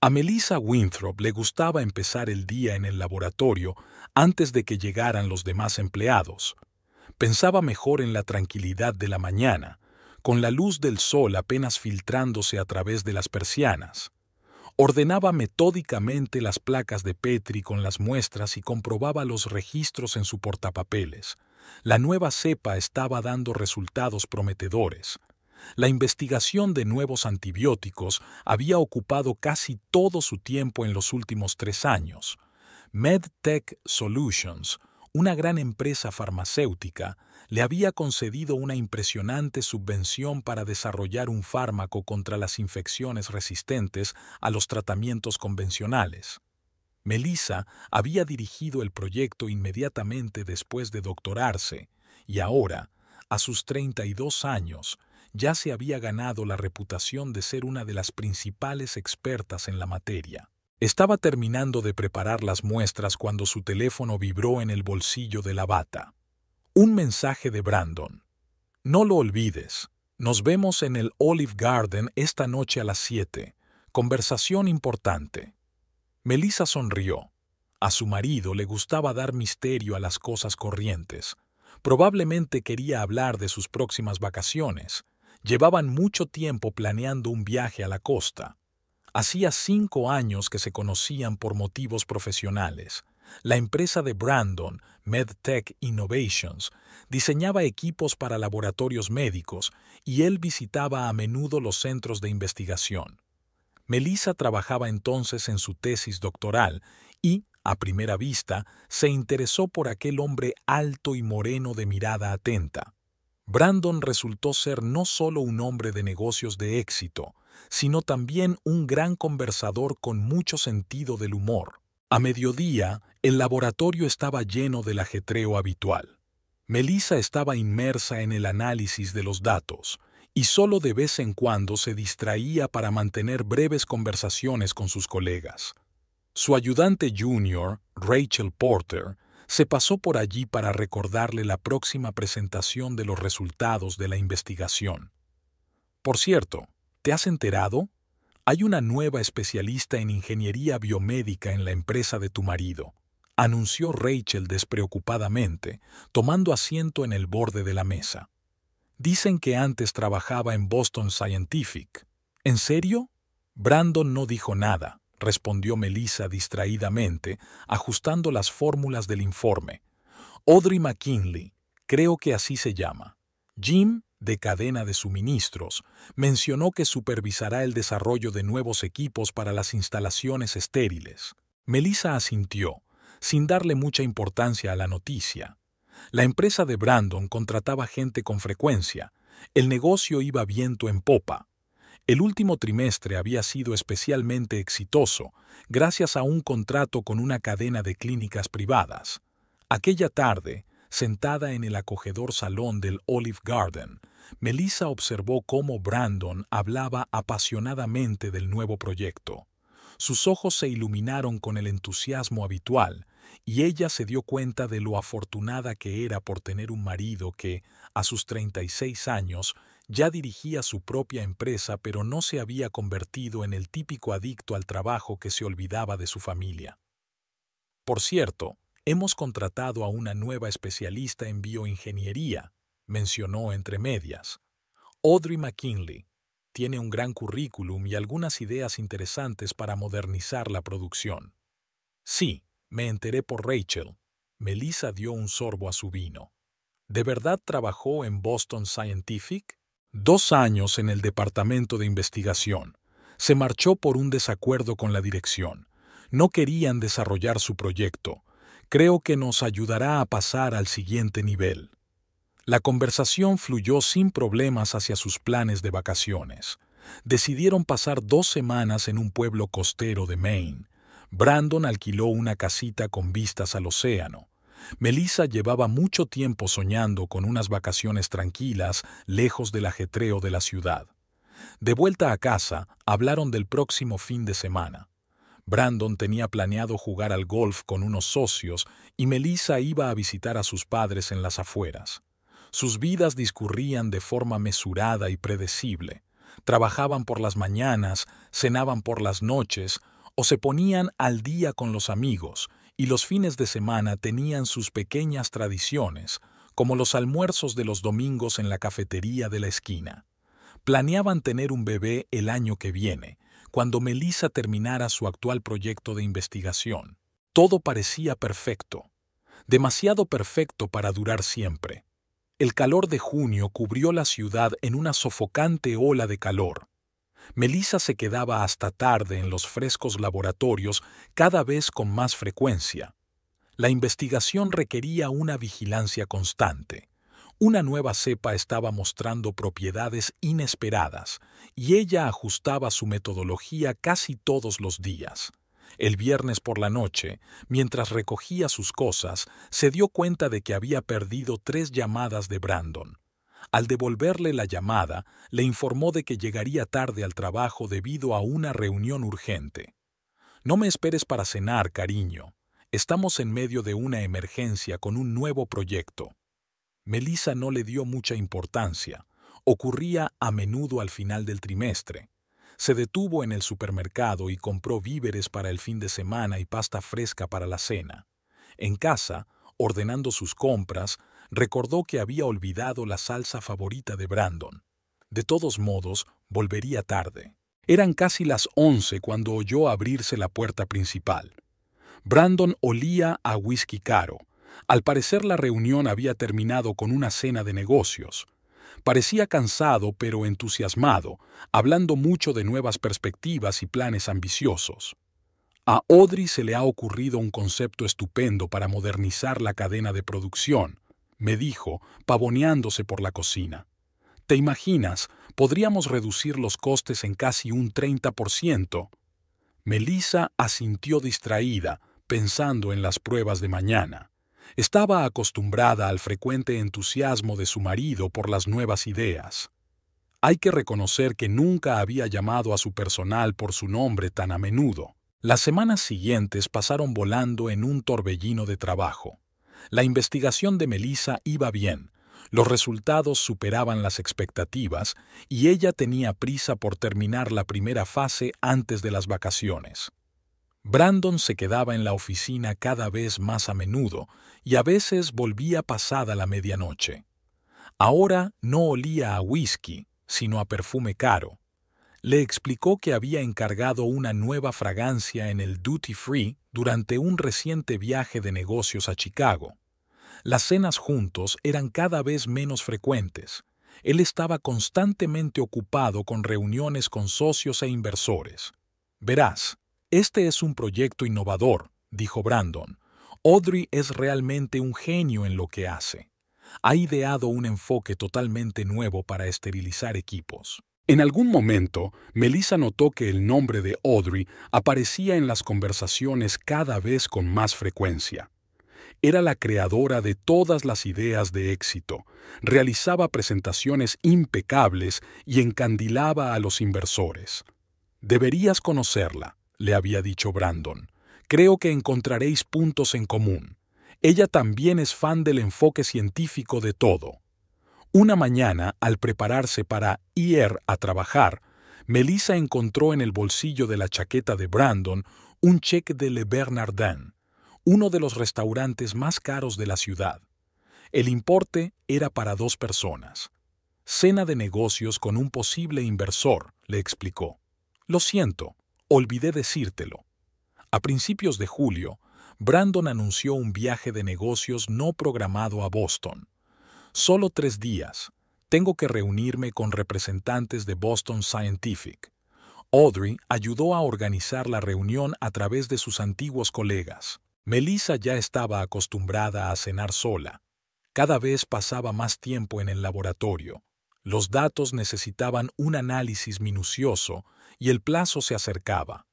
A Melissa Winthrop le gustaba empezar el día en el laboratorio antes de que llegaran los demás empleados. Pensaba mejor en la tranquilidad de la mañana, con la luz del sol apenas filtrándose a través de las persianas. Ordenaba metódicamente las placas de Petri con las muestras y comprobaba los registros en su portapapeles. La nueva cepa estaba dando resultados prometedores. La investigación de nuevos antibióticos había ocupado casi todo su tiempo en los últimos 3 años. MedTech Solutions, una gran empresa farmacéutica, le había concedido una impresionante subvención para desarrollar un fármaco contra las infecciones resistentes a los tratamientos convencionales. Melissa había dirigido el proyecto inmediatamente después de doctorarse y ahora, a sus 32 años, ya se había ganado la reputación de ser una de las principales expertas en la materia. Estaba terminando de preparar las muestras cuando su teléfono vibró en el bolsillo de la bata. Un mensaje de Brandon. No lo olvides. Nos vemos en el Olive Garden esta noche a las 7. Conversación importante. Melissa sonrió. A su marido le gustaba dar misterio a las cosas corrientes. Probablemente quería hablar de sus próximas vacaciones. Llevaban mucho tiempo planeando un viaje a la costa. Hacía 5 años que se conocían por motivos profesionales. La empresa de Brandon, MedTech Innovations, diseñaba equipos para laboratorios médicos y él visitaba a menudo los centros de investigación. Melissa trabajaba entonces en su tesis doctoral y, a primera vista, se interesó por aquel hombre alto y moreno de mirada atenta. Brandon resultó ser no solo un hombre de negocios de éxito, sino también un gran conversador con mucho sentido del humor. A mediodía, el laboratorio estaba lleno del ajetreo habitual. Melissa estaba inmersa en el análisis de los datos, y solo de vez en cuando se distraía para mantener breves conversaciones con sus colegas. Su ayudante junior, Rachel Porter, se pasó por allí para recordarle la próxima presentación de los resultados de la investigación. Por cierto, ¿te has enterado? Hay una nueva especialista en ingeniería biomédica en la empresa de tu marido, anunció Rachel despreocupadamente, tomando asiento en el borde de la mesa. Dicen que antes trabajaba en Boston Scientific. ¿En serio? Brandon no dijo nada, respondió Melissa distraídamente, ajustando las fórmulas del informe. Audrey McKinley, creo que así se llama. Jim, de cadena de suministros, mencionó que supervisará el desarrollo de nuevos equipos para las instalaciones estériles. Melissa asintió, sin darle mucha importancia a la noticia. La empresa de Brandon contrataba gente con frecuencia. El negocio iba viento en popa. El último trimestre había sido especialmente exitoso, gracias a un contrato con una cadena de clínicas privadas. Aquella tarde, sentada en el acogedor salón del Olive Garden, Melissa observó cómo Brandon hablaba apasionadamente del nuevo proyecto. Sus ojos se iluminaron con el entusiasmo habitual, y ella se dio cuenta de lo afortunada que era por tener un marido que, a sus 36 años, ya dirigía su propia empresa pero no se había convertido en el típico adicto al trabajo que se olvidaba de su familia. Por cierto, hemos contratado a una nueva especialista en bioingeniería, mencionó entre medias. Audrey McKinley. Tiene un gran currículum y algunas ideas interesantes para modernizar la producción. Sí, me enteré por Rachel. Melissa dio un sorbo a su vino. ¿De verdad trabajó en Boston Scientific? 2 años en el departamento de investigación. Se marchó por un desacuerdo con la dirección. No querían desarrollar su proyecto. Creo que nos ayudará a pasar al siguiente nivel. La conversación fluyó sin problemas hacia sus planes de vacaciones. Decidieron pasar 2 semanas en un pueblo costero de Maine. Brandon alquiló una casita con vistas al océano. Melissa llevaba mucho tiempo soñando con unas vacaciones tranquilas, lejos del ajetreo de la ciudad. De vuelta a casa, hablaron del próximo fin de semana. Brandon tenía planeado jugar al golf con unos socios y Melissa iba a visitar a sus padres en las afueras. Sus vidas discurrían de forma mesurada y predecible. Trabajaban por las mañanas, cenaban por las noches, o se ponían al día con los amigos, y los fines de semana tenían sus pequeñas tradiciones, como los almuerzos de los domingos en la cafetería de la esquina. Planeaban tener un bebé el año que viene, cuando Melissa terminara su actual proyecto de investigación. Todo parecía perfecto, demasiado perfecto para durar siempre. El calor de junio cubrió la ciudad en una sofocante ola de calor. Melissa se quedaba hasta tarde en los frescos laboratorios, cada vez con más frecuencia. La investigación requería una vigilancia constante. Una nueva cepa estaba mostrando propiedades inesperadas, y ella ajustaba su metodología casi todos los días. El viernes por la noche, mientras recogía sus cosas, se dio cuenta de que había perdido 3 llamadas de Brandon. Al devolverle la llamada, le informó de que llegaría tarde al trabajo debido a una reunión urgente. «No me esperes para cenar, cariño. Estamos en medio de una emergencia con un nuevo proyecto». Melissa no le dio mucha importancia. Ocurría a menudo al final del trimestre. Se detuvo en el supermercado y compró víveres para el fin de semana y pasta fresca para la cena. En casa, ordenando sus compras, recordó que había olvidado la salsa favorita de Brandon. De todos modos, volvería tarde. Eran casi las 11 cuando oyó abrirse la puerta principal. Brandon olía a whisky caro. Al parecer la reunión había terminado con una cena de negocios. Parecía cansado pero entusiasmado, hablando mucho de nuevas perspectivas y planes ambiciosos. A Audrey se le ha ocurrido un concepto estupendo para modernizar la cadena de producción, me dijo, pavoneándose por la cocina. ¿Te imaginas? Podríamos reducir los costes en casi un 30%. Melissa asintió distraída, pensando en las pruebas de mañana. Estaba acostumbrada al frecuente entusiasmo de su marido por las nuevas ideas. Hay que reconocer que nunca había llamado a su personal por su nombre tan a menudo. Las semanas siguientes pasaron volando en un torbellino de trabajo. La investigación de Melissa iba bien, los resultados superaban las expectativas y ella tenía prisa por terminar la primera fase antes de las vacaciones. Brandon se quedaba en la oficina cada vez más a menudo y a veces volvía pasada la medianoche. Ahora no olía a whisky, sino a perfume caro. Le explicó que había encargado una nueva fragancia en el Duty Free durante un reciente viaje de negocios a Chicago. Las cenas juntos eran cada vez menos frecuentes. Él estaba constantemente ocupado con reuniones con socios e inversores. «Verás, este es un proyecto innovador», dijo Brandon. «Audrey es realmente un genio en lo que hace. Ha ideado un enfoque totalmente nuevo para esterilizar equipos». En algún momento, Melissa notó que el nombre de Audrey aparecía en las conversaciones cada vez con más frecuencia. Era la creadora de todas las ideas de éxito, realizaba presentaciones impecables y encandilaba a los inversores. «Deberías conocerla», le había dicho Brandon. «Creo que encontraréis puntos en común. Ella también es fan del enfoque científico de todo». Una mañana, al prepararse para ir a trabajar, Melissa encontró en el bolsillo de la chaqueta de Brandon un cheque de Le Bernardin, uno de los restaurantes más caros de la ciudad. El importe era para 2 personas. «Cena de negocios con un posible inversor», le explicó. «Lo siento, olvidé decírtelo». A principios de julio, Brandon anunció un viaje de negocios no programado a Boston. «Solo 3 días. Tengo que reunirme con representantes de Boston Scientific». Audrey ayudó a organizar la reunión a través de sus antiguos colegas. Melissa ya estaba acostumbrada a cenar sola. Cada vez pasaba más tiempo en el laboratorio. Los datos necesitaban un análisis minucioso y el plazo se acercaba.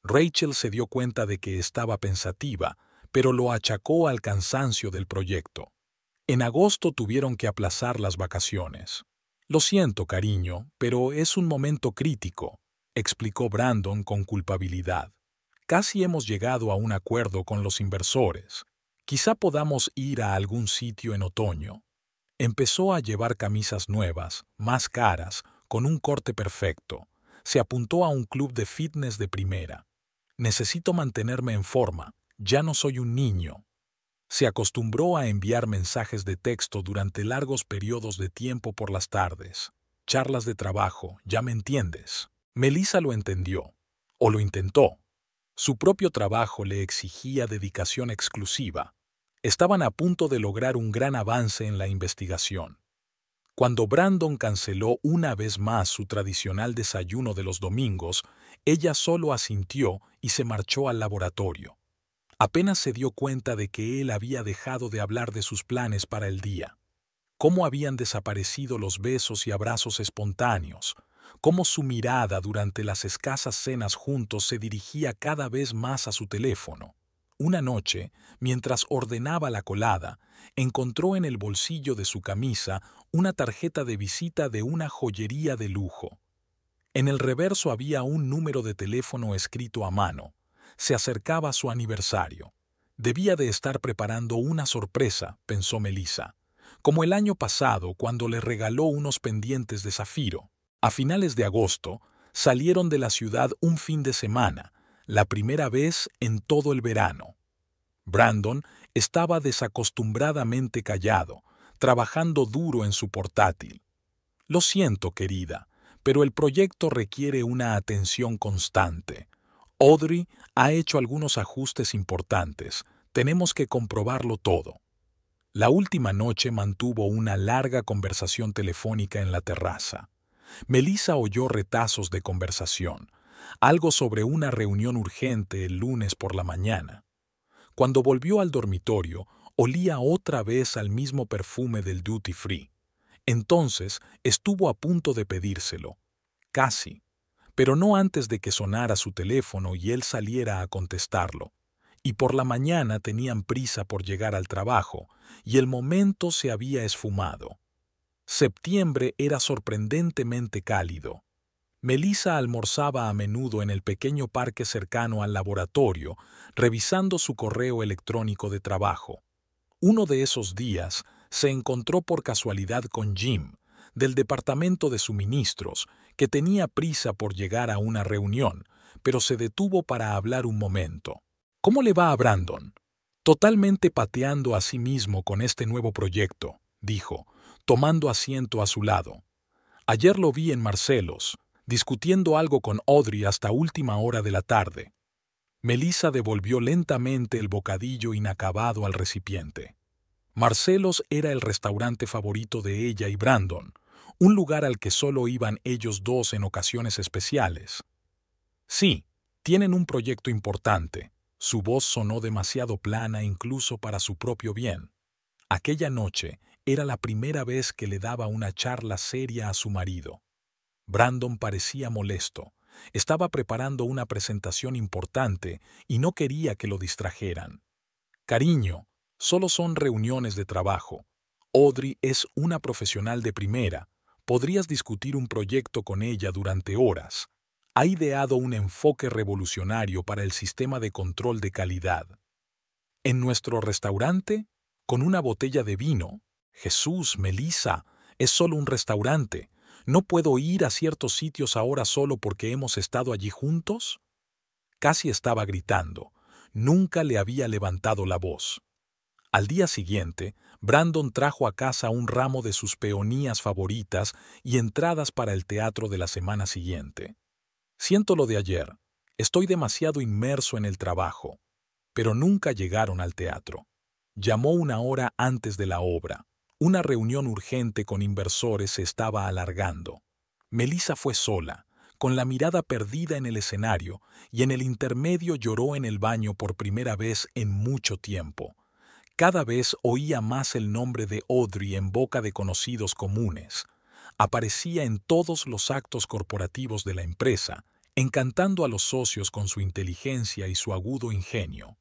Rachel se dio cuenta de que estaba pensativa, pero lo achacó al cansancio del proyecto. En agosto tuvieron que aplazar las vacaciones. «Lo siento, cariño, pero es un momento crítico», explicó Brandon con culpabilidad. «Casi hemos llegado a un acuerdo con los inversores. Quizá podamos ir a algún sitio en otoño». Empezó a llevar camisas nuevas, más caras, con un corte perfecto. Se apuntó a un club de fitness de primera. Necesito mantenerme en forma. Ya no soy un niño. Se acostumbró a enviar mensajes de texto durante largos periodos de tiempo por las tardes. Charlas de trabajo, ya me entiendes. Melissa lo entendió, o lo intentó. Su propio trabajo le exigía dedicación exclusiva. Estaban a punto de lograr un gran avance en la investigación. Cuando Brandon canceló una vez más su tradicional desayuno de los domingos, ella solo asintió y se marchó al laboratorio. Apenas se dio cuenta de que él había dejado de hablar de sus planes para el día. Cómo habían desaparecido los besos y abrazos espontáneos, cómo su mirada durante las escasas cenas juntos se dirigía cada vez más a su teléfono. Una noche, mientras ordenaba la colada, encontró en el bolsillo de su camisa una tarjeta de visita de una joyería de lujo. En el reverso había un número de teléfono escrito a mano. Se acercaba su aniversario. Debía de estar preparando una sorpresa, pensó Melissa, como el año pasado cuando le regaló unos pendientes de zafiro. A finales de agosto, salieron de la ciudad un fin de semana, la primera vez en todo el verano. Brandon estaba desacostumbradamente callado, trabajando duro en su portátil. Lo siento, querida, pero el proyecto requiere una atención constante. Audrey ha hecho algunos ajustes importantes. Tenemos que comprobarlo todo. La última noche mantuvo una larga conversación telefónica en la terraza. Melissa oyó retazos de conversación, algo sobre una reunión urgente el lunes por la mañana. Cuando volvió al dormitorio, olía otra vez al mismo perfume del duty free. Entonces estuvo a punto de pedírselo. Casi. Pero no antes de que sonara su teléfono y él saliera a contestarlo. Y por la mañana tenían prisa por llegar al trabajo, y el momento se había esfumado. Septiembre era sorprendentemente cálido. Melissa almorzaba a menudo en el pequeño parque cercano al laboratorio, revisando su correo electrónico de trabajo. Uno de esos días se encontró por casualidad con Jim, del departamento de suministros, que tenía prisa por llegar a una reunión, pero se detuvo para hablar un momento. ¿Cómo le va a Brandon? Totalmente pateando a sí mismo con este nuevo proyecto, dijo, tomando asiento a su lado. Ayer lo vi en Marcelos, discutiendo algo con Audrey hasta última hora de la tarde. Melissa devolvió lentamente el bocadillo inacabado al recipiente. Marcelos era el restaurante favorito de ella y Brandon, un lugar al que solo iban ellos dos en ocasiones especiales. Sí, tienen un proyecto importante. Su voz sonó demasiado plana incluso para su propio bien. Aquella noche era la primera vez que le daba una charla seria a su marido. Brandon parecía molesto. Estaba preparando una presentación importante y no quería que lo distrajeran. Cariño, solo son reuniones de trabajo. Audrey es una profesional de primera. Podrías discutir un proyecto con ella durante horas. Ha ideado un enfoque revolucionario para el sistema de control de calidad. En nuestro restaurante, con una botella de vino. Jesús, Melissa, es solo un restaurante. ¿No puedo ir a ciertos sitios ahora solo porque hemos estado allí juntos? Casi estaba gritando. Nunca le había levantado la voz. Al día siguiente, Brandon trajo a casa un ramo de sus peonías favoritas y entradas para el teatro de la semana siguiente. Siento lo de ayer. Estoy demasiado inmerso en el trabajo. Pero nunca llegaron al teatro. Llamó una hora antes de la obra. Una reunión urgente con inversores se estaba alargando. Melissa fue sola, con la mirada perdida en el escenario, y en el intermedio lloró en el baño por primera vez en mucho tiempo. Cada vez oía más el nombre de Audrey en boca de conocidos comunes. Aparecía en todos los actos corporativos de la empresa, encantando a los socios con su inteligencia y su agudo ingenio.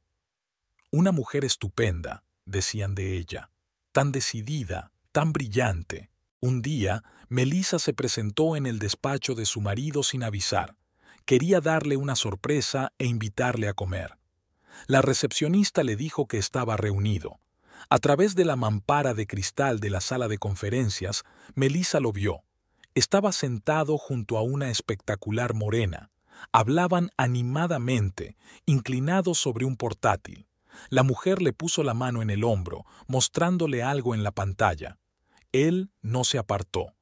Una mujer estupenda, decían de ella, tan decidida, tan brillante. Un día, Melissa se presentó en el despacho de su marido sin avisar. Quería darle una sorpresa e invitarle a comer. La recepcionista le dijo que estaba reunido. A través de la mampara de cristal de la sala de conferencias, Melissa lo vio. Estaba sentado junto a una espectacular morena, Hablaban animadamente, inclinados sobre un portátil. La mujer le puso la mano en el hombro, mostrándole algo en la pantalla. Él no se apartó.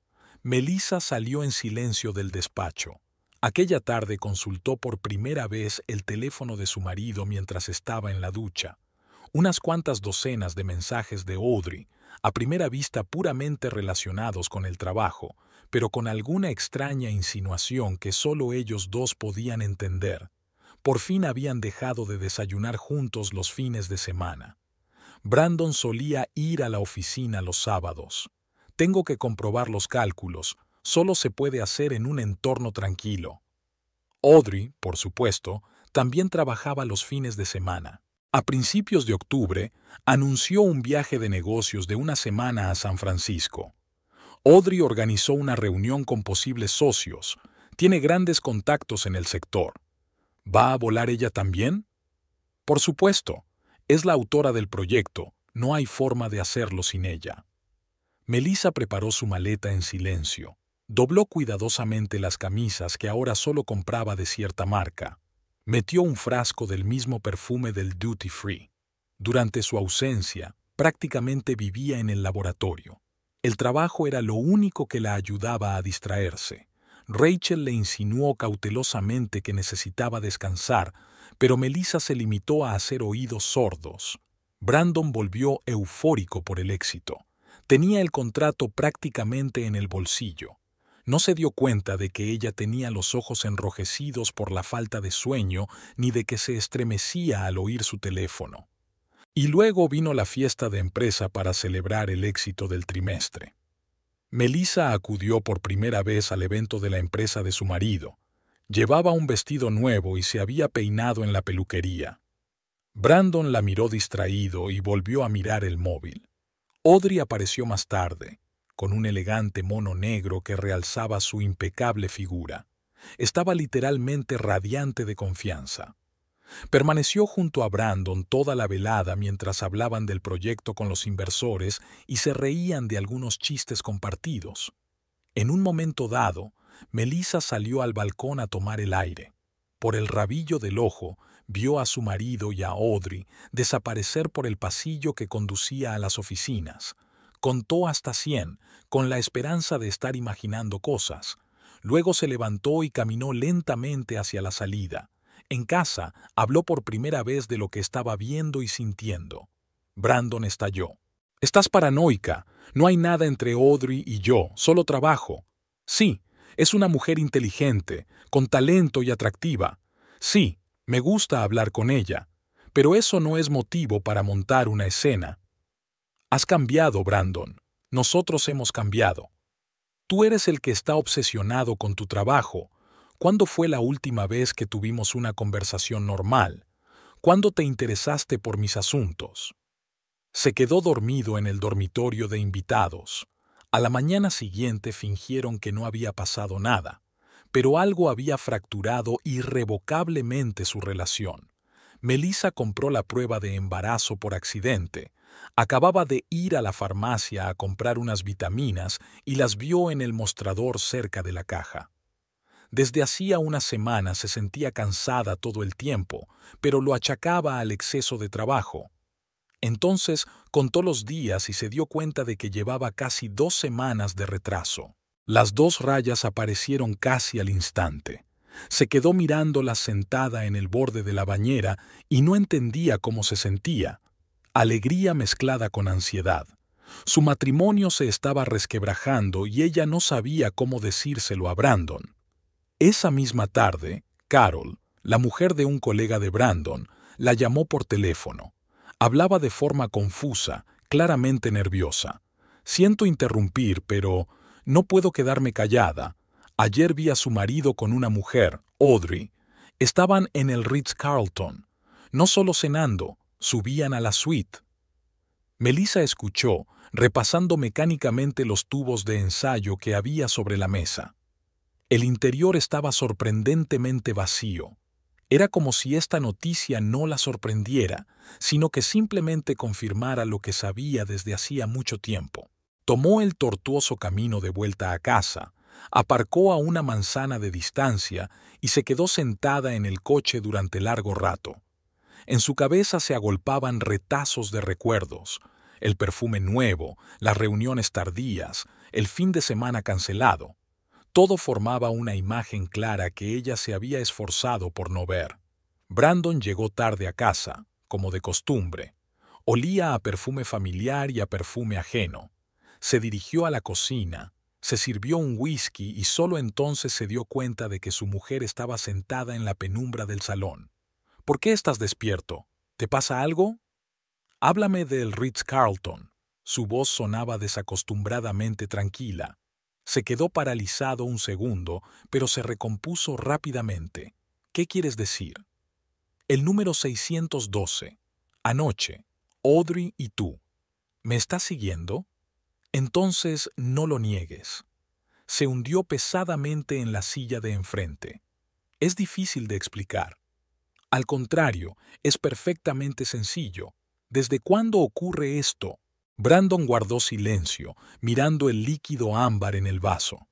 Melissa salió en silencio del despacho. Aquella tarde consultó por primera vez el teléfono de su marido mientras estaba en la ducha. Unas cuantas docenas de mensajes de Audrey, a primera vista puramente relacionados con el trabajo, pero con alguna extraña insinuación que solo ellos dos podían entender. Por fin habían dejado de desayunar juntos los fines de semana. Brandon solía ir a la oficina los sábados. Tengo que comprobar los cálculos. Solo se puede hacer en un entorno tranquilo. Audrey, por supuesto, también trabajaba los fines de semana. A principios de octubre, anunció un viaje de negocios de una semana a San Francisco. Audrey organizó una reunión con posibles socios. Tiene grandes contactos en el sector. ¿Va a volar ella también? Por supuesto. Es la autora del proyecto. No hay forma de hacerlo sin ella. Melissa preparó su maleta en silencio. Dobló cuidadosamente las camisas que ahora solo compraba de cierta marca. Metió un frasco del mismo perfume del Duty Free. Durante su ausencia, prácticamente vivía en el laboratorio. El trabajo era lo único que la ayudaba a distraerse. Rachel le insinuó cautelosamente que necesitaba descansar, pero Melissa se limitó a hacer oídos sordos. Brandon volvió eufórico por el éxito. Tenía el contrato prácticamente en el bolsillo. No se dio cuenta de que ella tenía los ojos enrojecidos por la falta de sueño ni de que se estremecía al oír su teléfono. Y luego vino la fiesta de empresa para celebrar el éxito del trimestre. Melissa acudió por primera vez al evento de la empresa de su marido. Llevaba un vestido nuevo y se había peinado en la peluquería. Brandon la miró distraído y volvió a mirar el móvil. Audrey apareció más tarde, con un elegante mono negro que realzaba su impecable figura. Estaba literalmente radiante de confianza. Permaneció junto a Brandon toda la velada mientras hablaban del proyecto con los inversores y se reían de algunos chistes compartidos. En un momento dado, Melissa salió al balcón a tomar el aire. Por el rabillo del ojo, vio a su marido y a Audrey desaparecer por el pasillo que conducía a las oficinas. Contó hasta 100, con la esperanza de estar imaginando cosas. Luego se levantó y caminó lentamente hacia la salida. En casa, habló por primera vez de lo que estaba viendo y sintiendo. Brandon estalló. «Estás paranoica. No hay nada entre Audrey y yo, solo trabajo. Sí, es una mujer inteligente, con talento y atractiva. Sí, me gusta hablar con ella. Pero eso no es motivo para montar una escena. Has cambiado, Brandon. Nosotros hemos cambiado. Tú eres el que está obsesionado con tu trabajo. ¿Cuándo fue la última vez que tuvimos una conversación normal? ¿Cuándo te interesaste por mis asuntos?» Se quedó dormido en el dormitorio de invitados. A la mañana siguiente fingieron que no había pasado nada, pero algo había fracturado irrevocablemente su relación. Melissa compró la prueba de embarazo por accidente. Acababa de ir a la farmacia a comprar unas vitaminas y las vio en el mostrador cerca de la caja. Desde hacía una semana se sentía cansada todo el tiempo, pero lo achacaba al exceso de trabajo. Entonces contó los días y se dio cuenta de que llevaba casi 2 semanas de retraso. Las 2 rayas aparecieron casi al instante. Se quedó mirándolas sentada en el borde de la bañera y no entendía cómo se sentía. Alegría mezclada con ansiedad. Su matrimonio se estaba resquebrajando y ella no sabía cómo decírselo a Brandon. Esa misma tarde, Carol, la mujer de un colega de Brandon, la llamó por teléfono. Hablaba de forma confusa, claramente nerviosa. «Siento interrumpir, pero no puedo quedarme callada. Ayer vi a su marido con una mujer, Audrey. Estaban en el Ritz-Carlton. No solo cenando, subían a la suite». Melissa escuchó, repasando mecánicamente los tubos de ensayo que había sobre la mesa. El interior estaba sorprendentemente vacío. Era como si esta noticia no la sorprendiera, sino que simplemente confirmara lo que sabía desde hacía mucho tiempo. Tomó el tortuoso camino de vuelta a casa, Aparcó a una manzana de distancia y se quedó sentada en el coche durante largo rato. En su cabeza se agolpaban retazos de recuerdos: el perfume nuevo, las reuniones tardías, el fin de semana cancelado. Todo formaba una imagen clara que ella se había esforzado por no ver. Brandon llegó tarde a casa, como de costumbre. Olía a perfume familiar y a perfume ajeno. Se dirigió a la cocina, se sirvió un whisky y solo entonces se dio cuenta de que su mujer estaba sentada en la penumbra del salón. ¿Por qué estás despierto? ¿Te pasa algo? Háblame del Ritz-Carlton. Su voz sonaba desacostumbradamente tranquila. Se quedó paralizado un segundo, pero se recompuso rápidamente. ¿Qué quieres decir? El número 612. Anoche. Audrey y tú. ¿Me estás siguiendo? Entonces no lo niegues. Se hundió pesadamente en la silla de enfrente. Es difícil de explicar. Al contrario, es perfectamente sencillo. ¿Desde cuándo ocurre esto? Brandon guardó silencio, mirando el líquido ámbar en el vaso.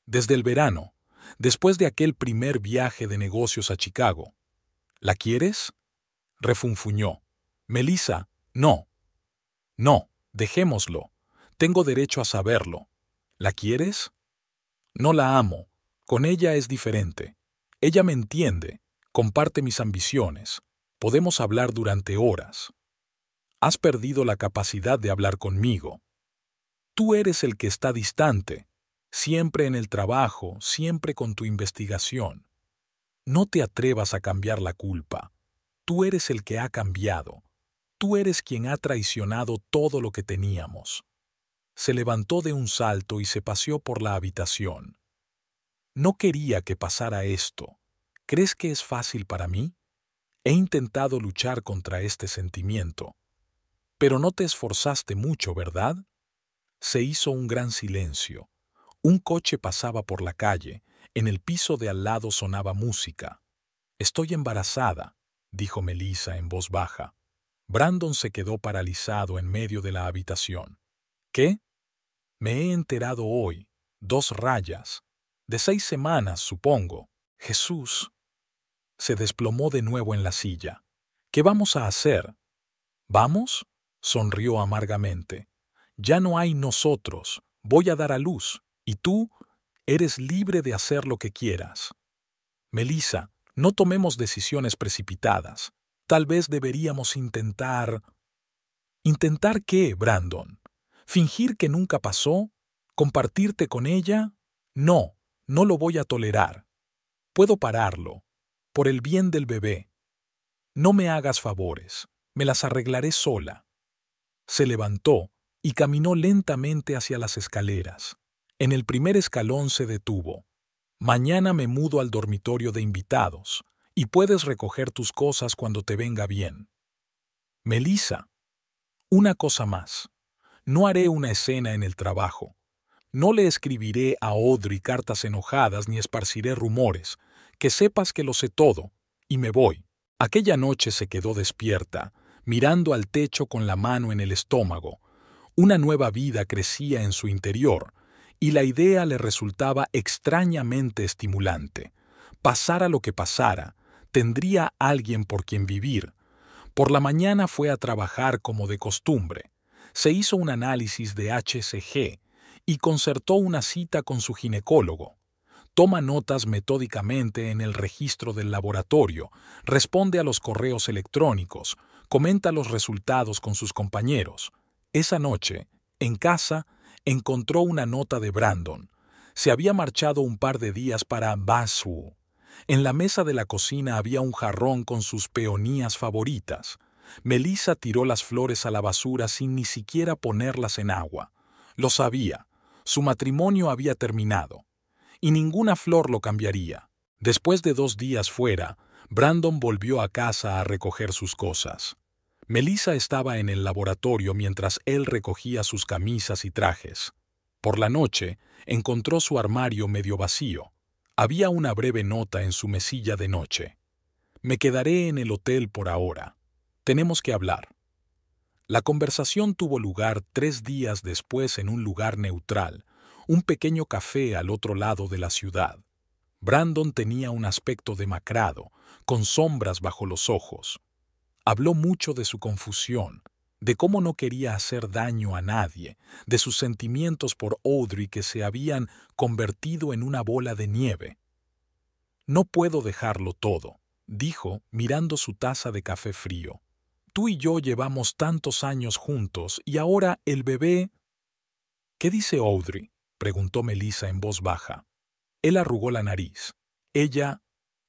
Desde el verano, después de aquel primer viaje de negocios a Chicago. ¿La quieres? Refunfuñó. Melissa, no. No, dejémoslo. Tengo derecho a saberlo. ¿La quieres? No la amo. Con ella es diferente. Ella me entiende, comparte mis ambiciones. Podemos hablar durante horas. Has perdido la capacidad de hablar conmigo. Tú eres el que está distante, siempre en el trabajo, siempre con tu investigación. No te atrevas a cambiar la culpa. Tú eres el que ha cambiado. Tú eres quien ha traicionado todo lo que teníamos. Se levantó de un salto y se paseó por la habitación. No quería que pasara esto. ¿Crees que es fácil para mí? He intentado luchar contra este sentimiento. Pero no te esforzaste mucho, ¿verdad? Se hizo un gran silencio. Un coche pasaba por la calle. En el piso de al lado sonaba música. Estoy embarazada, dijo Melissa en voz baja. Brandon se quedó paralizado en medio de la habitación. ¿Qué? Me he enterado hoy. 2 rayas. De 6 semanas, supongo. Jesús. Se desplomó de nuevo en la silla. ¿Qué vamos a hacer? ¿Vamos? Sonrió amargamente. Ya no hay nosotros. Voy a dar a luz. Y tú eres libre de hacer lo que quieras. Melissa, no tomemos decisiones precipitadas. Tal vez deberíamos intentar... ¿Intentar qué, Brandon? ¿Fingir que nunca pasó? ¿Compartirte con ella? No, no lo voy a tolerar. Puedo pararlo. Por el bien del bebé. No me hagas favores. Me las arreglaré sola. Se levantó y caminó lentamente hacia las escaleras. En el primer escalón se detuvo. Mañana me mudo al dormitorio de invitados y puedes recoger tus cosas cuando te venga bien. Melissa, una cosa más. No haré una escena en el trabajo. No le escribiré a Audrey cartas enojadas ni esparciré rumores. Que sepas que lo sé todo, y me voy. Aquella noche se quedó despierta, mirando al techo con la mano en el estómago. Una nueva vida crecía en su interior, y la idea le resultaba extrañamente estimulante. Pasara lo que pasara, tendría alguien por quien vivir. Por la mañana fue a trabajar como de costumbre. Se hizo un análisis de HCG y concertó una cita con su ginecólogo. Toma notas metódicamente en el registro del laboratorio, responde a los correos electrónicos, comenta los resultados con sus compañeros. Esa noche, en casa, encontró una nota de Brandon. Se había marchado un par de días para Basú. En la mesa de la cocina había un jarrón con sus peonías favoritas. Melissa tiró las flores a la basura sin ni siquiera ponerlas en agua. Lo sabía. Su matrimonio había terminado. Y ninguna flor lo cambiaría. Después de 2 días fuera, Brandon volvió a casa a recoger sus cosas. Melissa estaba en el laboratorio mientras él recogía sus camisas y trajes. Por la noche, encontró su armario medio vacío. Había una breve nota en su mesilla de noche. Me quedaré en el hotel por ahora. Tenemos que hablar. La conversación tuvo lugar 3 días después en un lugar neutral, un pequeño café al otro lado de la ciudad. Brandon tenía un aspecto demacrado, con sombras bajo los ojos. Habló mucho de su confusión, de cómo no quería hacer daño a nadie, de sus sentimientos por Audrey que se habían convertido en una bola de nieve. «No puedo dejarlo todo», dijo, mirando su taza de café frío. «Tú y yo llevamos tantos años juntos y ahora el bebé...» «¿Qué dice Audrey?», preguntó Melissa en voz baja. Él arrugó la nariz. Ella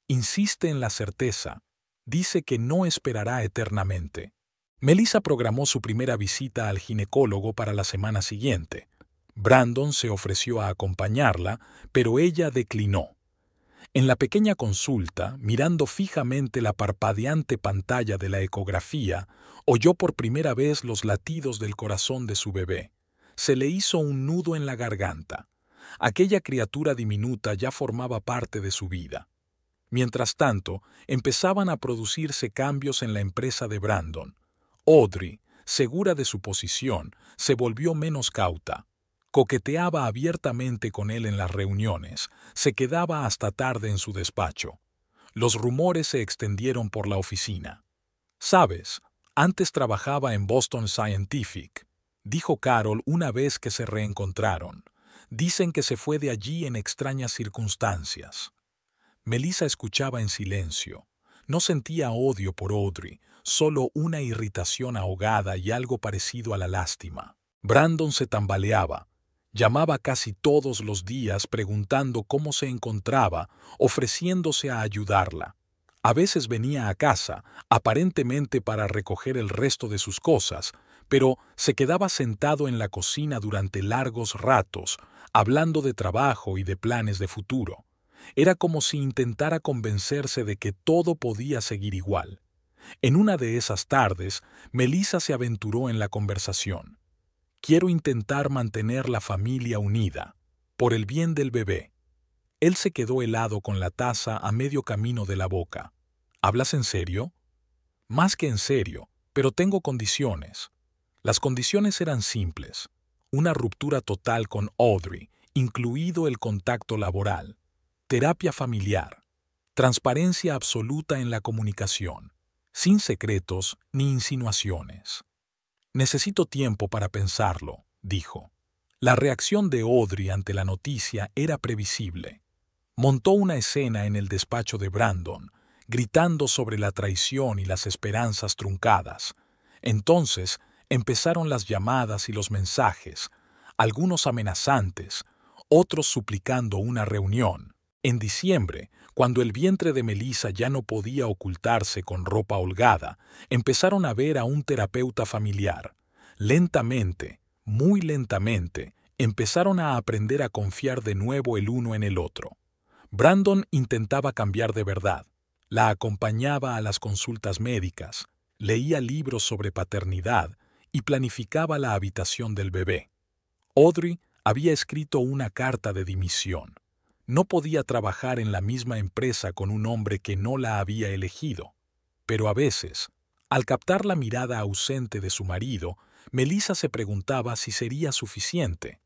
insiste en la certeza. Dice que no esperará eternamente. Melissa programó su primera visita al ginecólogo para la semana siguiente. Brandon se ofreció a acompañarla, pero ella declinó. En la pequeña consulta, mirando fijamente la parpadeante pantalla de la ecografía, oyó por primera vez los latidos del corazón de su bebé. Se le hizo un nudo en la garganta. Aquella criatura diminuta ya formaba parte de su vida. Mientras tanto, empezaban a producirse cambios en la empresa de Brandon. Audrey, segura de su posición, se volvió menos cauta. Coqueteaba abiertamente con él en las reuniones, se quedaba hasta tarde en su despacho. Los rumores se extendieron por la oficina. «Sabes, antes trabajaba en Boston Scientific», dijo Carol una vez que se reencontraron. «Dicen que se fue de allí en extrañas circunstancias». Melissa escuchaba en silencio. No sentía odio por Audrey, solo una irritación ahogada y algo parecido a la lástima. Brandon se tambaleaba. Llamaba casi todos los días preguntando cómo se encontraba, ofreciéndose a ayudarla. A veces venía a casa, aparentemente para recoger el resto de sus cosas, pero se quedaba sentado en la cocina durante largos ratos, hablando de trabajo y de planes de futuro. Era como si intentara convencerse de que todo podía seguir igual. En una de esas tardes, Melissa se aventuró en la conversación. «Quiero intentar mantener la familia unida, por el bien del bebé». Él se quedó helado con la taza a medio camino de la boca. «¿Hablas en serio?» «Más que en serio, pero tengo condiciones». Las condiciones eran simples. Una ruptura total con Audrey, incluido el contacto laboral. Terapia familiar. Transparencia absoluta en la comunicación. Sin secretos ni insinuaciones. «Necesito tiempo para pensarlo», dijo. La reacción de Audrey ante la noticia era previsible. Montó una escena en el despacho de Brandon, gritando sobre la traición y las esperanzas truncadas. Entonces empezaron las llamadas y los mensajes, algunos amenazantes, otros suplicando una reunión. En diciembre, cuando el vientre de Melissa ya no podía ocultarse con ropa holgada, empezaron a ver a un terapeuta familiar. Lentamente, muy lentamente, empezaron a aprender a confiar de nuevo el uno en el otro. Brandon intentaba cambiar de verdad. La acompañaba a las consultas médicas, leía libros sobre paternidad y planificaba la habitación del bebé. Audrey había escrito una carta de dimisión. No podía trabajar en la misma empresa con un hombre que no la había elegido. Pero a veces, al captar la mirada ausente de su marido, Melissa se preguntaba si sería suficiente.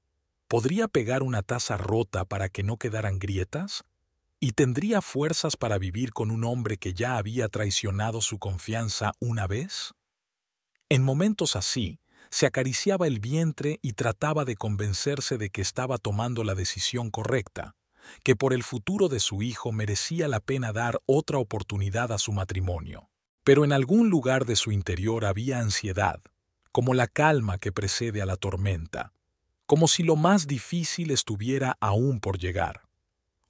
¿Podría pegar una taza rota para que no quedaran grietas? ¿Y tendría fuerzas para vivir con un hombre que ya había traicionado su confianza una vez? En momentos así, se acariciaba el vientre y trataba de convencerse de que estaba tomando la decisión correcta, que por el futuro de su hijo merecía la pena dar otra oportunidad a su matrimonio. Pero en algún lugar de su interior había ansiedad, como la calma que precede a la tormenta, como si lo más difícil estuviera aún por llegar.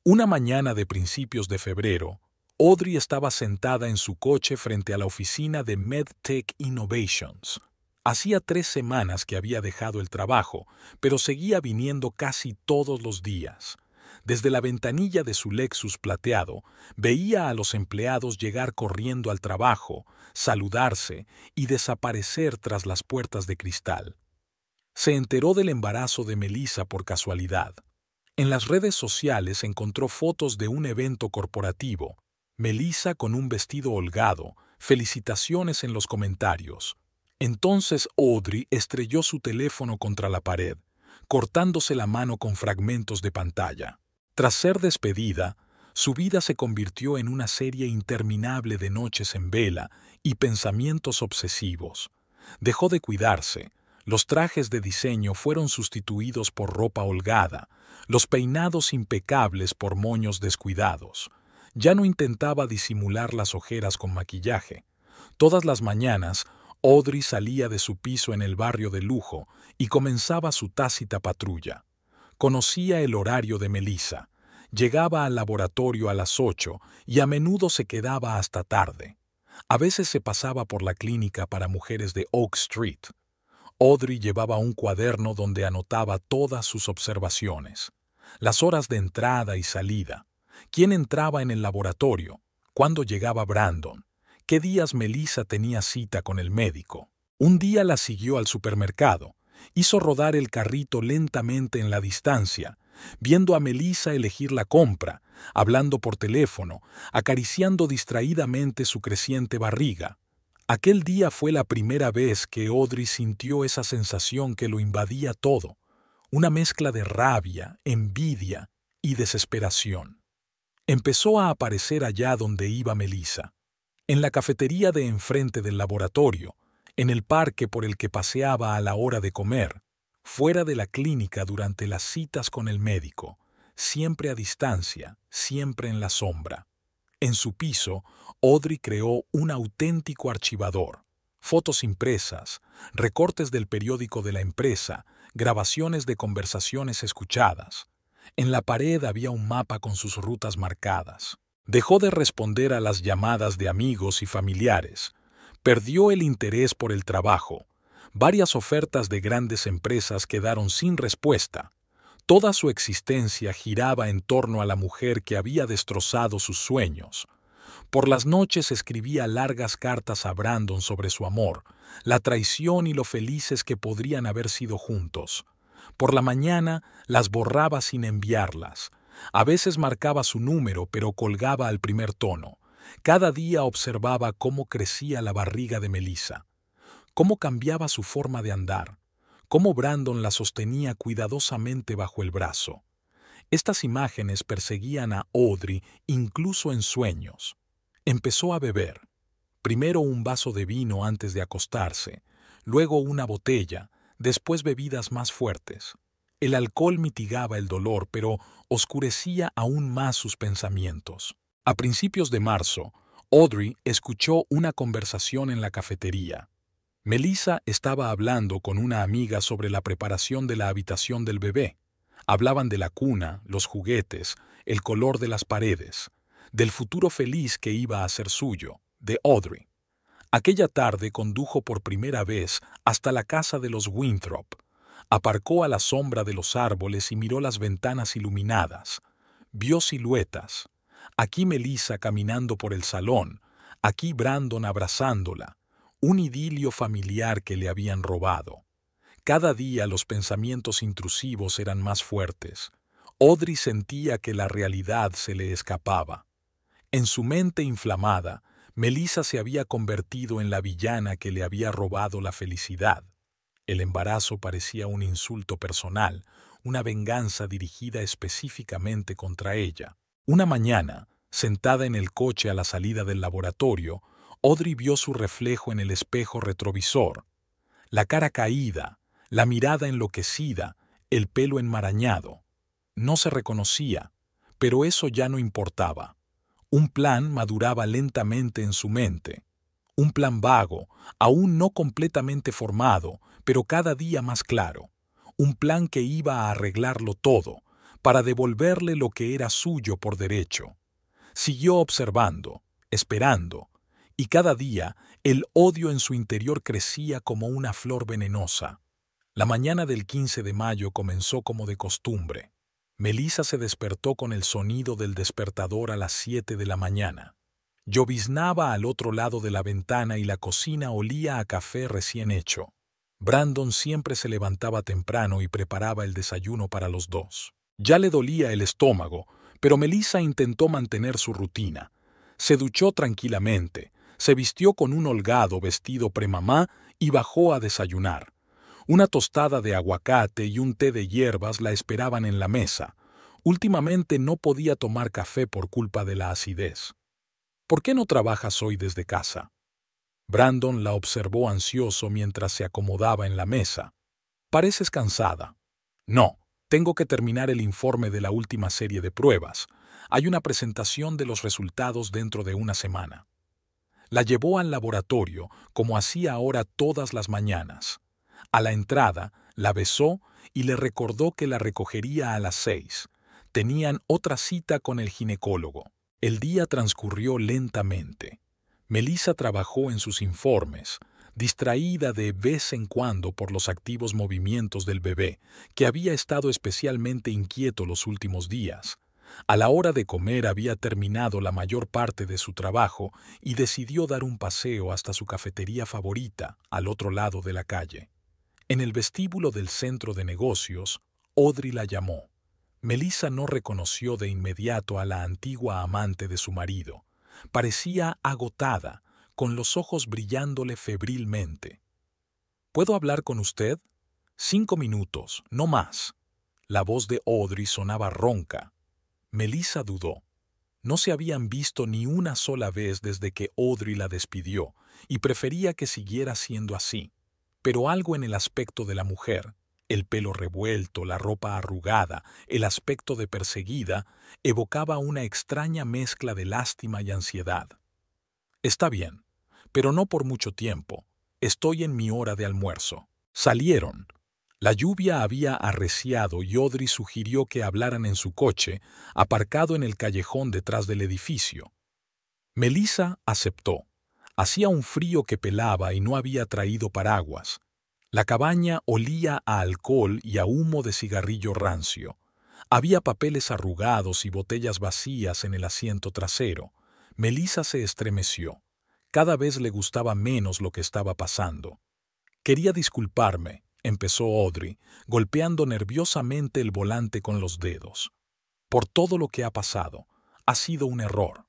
Una mañana de principios de febrero, Audrey estaba sentada en su coche frente a la oficina de MedTech Innovations. Hacía 3 semanas que había dejado el trabajo, pero seguía viniendo casi todos los días. Desde la ventanilla de su Lexus plateado, veía a los empleados llegar corriendo al trabajo, saludarse y desaparecer tras las puertas de cristal. Se enteró del embarazo de Melissa por casualidad. En las redes sociales encontró fotos de un evento corporativo. Melissa con un vestido holgado, felicitaciones en los comentarios. Entonces Audrey estrelló su teléfono contra la pared. cortándose la mano con fragmentos de pantalla. Tras ser despedida, su vida se convirtió en una serie interminable de noches en vela y pensamientos obsesivos. Dejó de cuidarse, los trajes de diseño fueron sustituidos por ropa holgada, los peinados impecables por moños descuidados. Ya no intentaba disimular las ojeras con maquillaje. Todas las mañanas, Audrey salía de su piso en el barrio de lujo y comenzaba su tácita patrulla. Conocía el horario de Melissa. Llegaba al laboratorio a las 8 y a menudo se quedaba hasta tarde. A veces se pasaba por la clínica para mujeres de Oak Street. Audrey llevaba un cuaderno donde anotaba todas sus observaciones. Las horas de entrada y salida. Quién entraba en el laboratorio. Cuándo llegaba Brandon. Qué días Melissa tenía cita con el médico. Un día la siguió al supermercado. Hizo rodar el carrito lentamente en la distancia, viendo a Melissa elegir la compra, hablando por teléfono, acariciando distraídamente su creciente barriga. Aquel día fue la primera vez que Audrey sintió esa sensación que lo invadía todo, una mezcla de rabia, envidia y desesperación. Empezó a aparecer allá donde iba Melissa, en la cafetería de enfrente del laboratorio, en el parque por el que paseaba a la hora de comer, fuera de la clínica durante las citas con el médico, siempre a distancia, siempre en la sombra. En su piso, Audrey creó un auténtico archivador. Fotos impresas, recortes del periódico de la empresa, grabaciones de conversaciones escuchadas. En la pared había un mapa con sus rutas marcadas. Dejó de responder a las llamadas de amigos y familiares. Perdió el interés por el trabajo. Varias ofertas de grandes empresas quedaron sin respuesta. Toda su existencia giraba en torno a la mujer que había destrozado sus sueños. Por las noches escribía largas cartas a Brandon sobre su amor, la traición y lo felices que podrían haber sido juntos. Por la mañana las borraba sin enviarlas. A veces marcaba su número, pero colgaba al primer tono. Cada día observaba cómo crecía la barriga de Melissa, cómo cambiaba su forma de andar, cómo Brandon la sostenía cuidadosamente bajo el brazo. Estas imágenes perseguían a Audrey incluso en sueños. Empezó a beber. Primero un vaso de vino antes de acostarse, luego una botella, después bebidas más fuertes. El alcohol mitigaba el dolor, pero oscurecía aún más sus pensamientos. A principios de marzo, Audrey escuchó una conversación en la cafetería. Melissa estaba hablando con una amiga sobre la preparación de la habitación del bebé. Hablaban de la cuna, los juguetes, el color de las paredes, del futuro feliz que iba a ser suyo, de Audrey. Aquella tarde condujo por primera vez hasta la casa de los Winthrop. Aparcó a la sombra de los árboles y miró las ventanas iluminadas. Vio siluetas. Aquí Melissa caminando por el salón, aquí Brandon abrazándola. Un idilio familiar que le habían robado. Cada día los pensamientos intrusivos eran más fuertes. Audrey sentía que la realidad se le escapaba. En su mente inflamada, Melissa se había convertido en la villana que le había robado la felicidad. El embarazo parecía un insulto personal, una venganza dirigida específicamente contra ella. Una mañana, sentada en el coche a la salida del laboratorio, Audrey vio su reflejo en el espejo retrovisor. La cara caída, la mirada enloquecida, el pelo enmarañado. No se reconocía, pero eso ya no importaba. Un plan maduraba lentamente en su mente. Un plan vago, aún no completamente formado, pero cada día más claro. Un plan que iba a arreglarlo todo, para devolverle lo que era suyo por derecho. Siguió observando, esperando, y cada día el odio en su interior crecía como una flor venenosa. La mañana del 15 de mayo comenzó como de costumbre. Melissa se despertó con el sonido del despertador a las 7 de la mañana. Lloviznaba al otro lado de la ventana y la cocina olía a café recién hecho. Brandon siempre se levantaba temprano y preparaba el desayuno para los dos. Ya le dolía el estómago, pero Melissa intentó mantener su rutina. Se duchó tranquilamente, se vistió con un holgado vestido premamá y bajó a desayunar. Una tostada de aguacate y un té de hierbas la esperaban en la mesa. Últimamente no podía tomar café por culpa de la acidez. ¿Por qué no trabajas hoy desde casa? Brandon la observó ansioso mientras se acomodaba en la mesa. Pareces cansada. No, tengo que terminar el informe de la última serie de pruebas. Hay una presentación de los resultados dentro de una semana. La llevó al laboratorio, como hacía ahora todas las mañanas. A la entrada, la besó y le recordó que la recogería a las 6. Tenían otra cita con el ginecólogo. El día transcurrió lentamente. Melissa trabajó en sus informes, distraída de vez en cuando por los activos movimientos del bebé, que había estado especialmente inquieto los últimos días. A la hora de comer había terminado la mayor parte de su trabajo y decidió dar un paseo hasta su cafetería favorita, al otro lado de la calle. En el vestíbulo del centro de negocios, Audrey la llamó. Melissa no reconoció de inmediato a la antigua amante de su marido. Parecía agotada, con los ojos brillándole febrilmente. ¿Puedo hablar con usted? 5 minutos, no más. La voz de Audrey sonaba ronca. Melissa dudó. No se habían visto ni una sola vez desde que Audrey la despidió, y prefería que siguiera siendo así. Pero algo en el aspecto de la mujer, el pelo revuelto, la ropa arrugada, el aspecto de perseguida, evocaba una extraña mezcla de lástima y ansiedad. Está bien, pero no por mucho tiempo. Estoy en mi hora de almuerzo. Salieron. La lluvia había arreciado y Audrey sugirió que hablaran en su coche, aparcado en el callejón detrás del edificio. Melissa aceptó. Hacía un frío que pelaba y no había traído paraguas. La cabaña olía a alcohol y a humo de cigarrillo rancio. Había papeles arrugados y botellas vacías en el asiento trasero. Melissa se estremeció. Cada vez le gustaba menos lo que estaba pasando. Quería disculparme, empezó Audrey, golpeando nerviosamente el volante con los dedos. Por todo lo que ha pasado. Ha sido un error.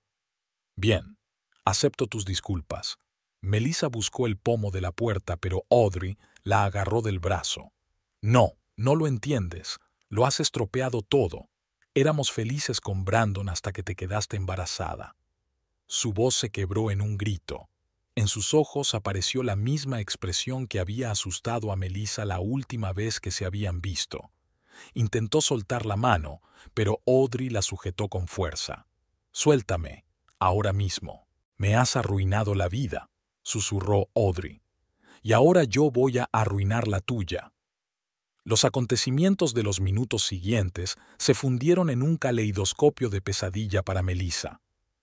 Bien, acepto tus disculpas. Melissa buscó el pomo de la puerta, pero Audrey la agarró del brazo. No, no lo entiendes. Lo has estropeado todo. Éramos felices con Brandon hasta que te quedaste embarazada. Su voz se quebró en un grito. En sus ojos apareció la misma expresión que había asustado a Melissa la última vez que se habían visto. Intentó soltar la mano, pero Audrey la sujetó con fuerza. «Suéltame, ahora mismo. Me has arruinado la vida», susurró Audrey. «Y ahora yo voy a arruinar la tuya». Los acontecimientos de los minutos siguientes se fundieron en un caleidoscopio de pesadilla para Melissa.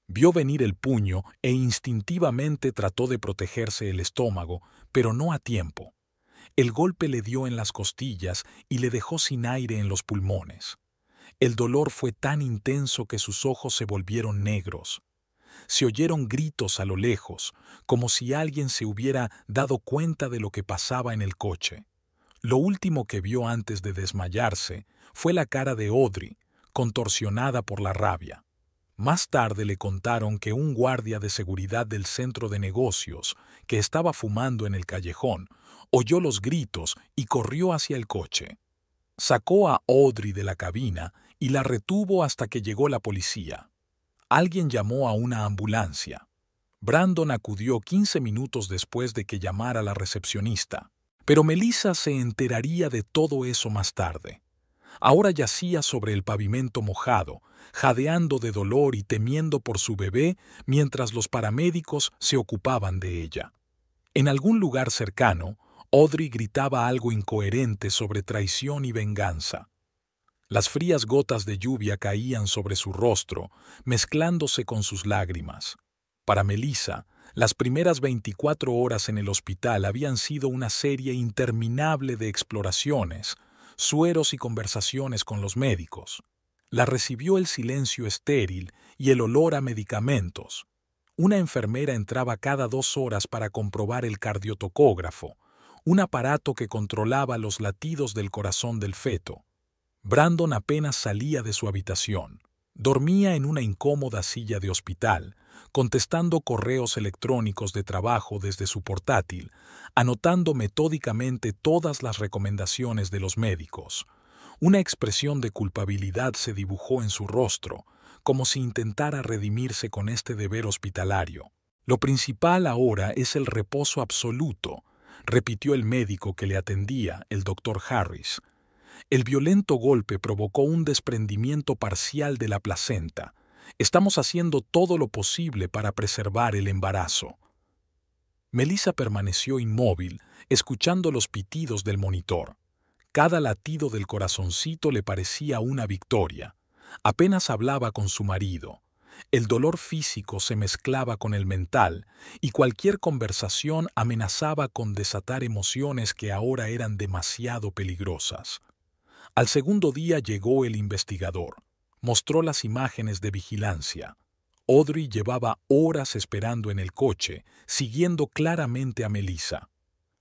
Vio venir el puño e instintivamente trató de protegerse el estómago, pero no a tiempo. El golpe le dio en las costillas y le dejó sin aire en los pulmones. El dolor fue tan intenso que sus ojos se volvieron negros. Se oyeron gritos a lo lejos, como si alguien se hubiera dado cuenta de lo que pasaba en el coche. Lo último que vio antes de desmayarse fue la cara de Audrey, contorsionada por la rabia. Más tarde le contaron que un guardia de seguridad del centro de negocios, que estaba fumando en el callejón, oyó los gritos y corrió hacia el coche. Sacó a Audrey de la cabina y la retuvo hasta que llegó la policía. Alguien llamó a una ambulancia. Brandon acudió 15 minutos después de que llamara la recepcionista. Pero Melissa se enteraría de todo eso más tarde. Ahora yacía sobre el pavimento mojado, jadeando de dolor y temiendo por su bebé mientras los paramédicos se ocupaban de ella. En algún lugar cercano, Audrey gritaba algo incoherente sobre traición y venganza. Las frías gotas de lluvia caían sobre su rostro, mezclándose con sus lágrimas. Para Melissa, las primeras 24 horas en el hospital habían sido una serie interminable de exploraciones, sueros y conversaciones con los médicos. La recibió el silencio estéril y el olor a medicamentos. Una enfermera entraba cada 2 horas para comprobar el cardiotocógrafo, un aparato que controlaba los latidos del corazón del feto. Brandon apenas salía de su habitación. Dormía en una incómoda silla de hospital, contestando correos electrónicos de trabajo desde su portátil, anotando metódicamente todas las recomendaciones de los médicos. Una expresión de culpabilidad se dibujó en su rostro, como si intentara redimirse con este deber hospitalario. Lo principal ahora es el reposo absoluto, repitió el médico que le atendía, el doctor Harris. El violento golpe provocó un desprendimiento parcial de la placenta. Estamos haciendo todo lo posible para preservar el embarazo. Melissa permaneció inmóvil, escuchando los pitidos del monitor. Cada latido del corazoncito le parecía una victoria. Apenas hablaba con su marido. El dolor físico se mezclaba con el mental, y cualquier conversación amenazaba con desatar emociones que ahora eran demasiado peligrosas. Al segundo día llegó el investigador. Mostró las imágenes de vigilancia. Audrey llevaba horas esperando en el coche, siguiendo claramente a Melissa.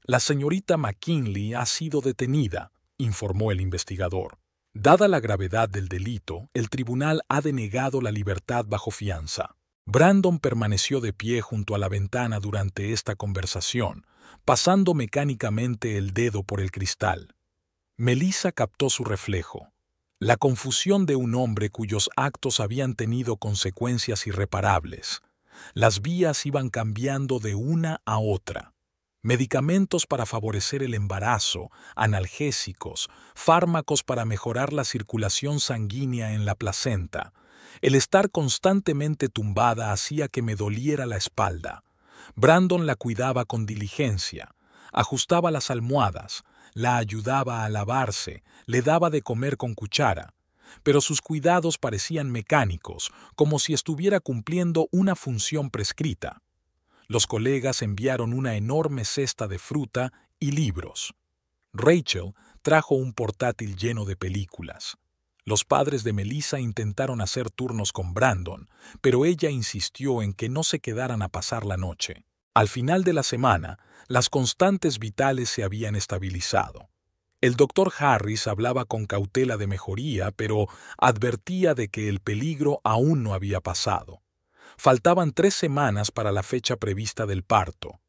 La señorita McKinley ha sido detenida, informó el investigador. Dada la gravedad del delito, el tribunal ha denegado la libertad bajo fianza. Brandon permaneció de pie junto a la ventana durante esta conversación, pasando mecánicamente el dedo por el cristal. Melissa captó su reflejo. La confusión de un hombre cuyos actos habían tenido consecuencias irreparables. Las vías iban cambiando de una a otra. Medicamentos para favorecer el embarazo, analgésicos, fármacos para mejorar la circulación sanguínea en la placenta. El estar constantemente tumbada hacía que me doliera la espalda. Brandon la cuidaba con diligencia, ajustaba las almohadas, la ayudaba a lavarse, le daba de comer con cuchara, pero sus cuidados parecían mecánicos, como si estuviera cumpliendo una función prescrita. Los colegas enviaron una enorme cesta de fruta y libros. Rachel trajo un portátil lleno de películas. Los padres de Melissa intentaron hacer turnos con Brandon, pero ella insistió en que no se quedaran a pasar la noche. Al final de la semana, las constantes vitales se habían estabilizado. El doctor Harris hablaba con cautela de mejoría, pero advertía de que el peligro aún no había pasado. Faltaban 3 semanas para la fecha prevista del parto.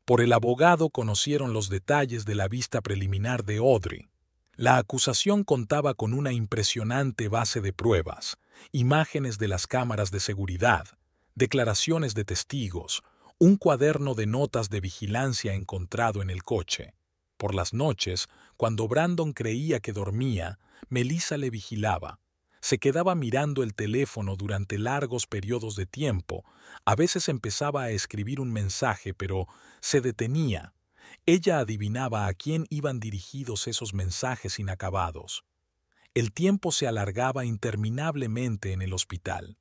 Por el abogado conocieron los detalles de la vista preliminar de Audrey. La acusación contaba con una impresionante base de pruebas, imágenes de las cámaras de seguridad, declaraciones de testigos, un cuaderno de notas de vigilancia encontrado en el coche. Por las noches, cuando Brandon creía que dormía, Melissa le vigilaba. Se quedaba mirando el teléfono durante largos periodos de tiempo. A veces empezaba a escribir un mensaje, pero se detenía. Ella adivinaba a quién iban dirigidos esos mensajes inacabados. El tiempo se alargaba interminablemente en el hospital.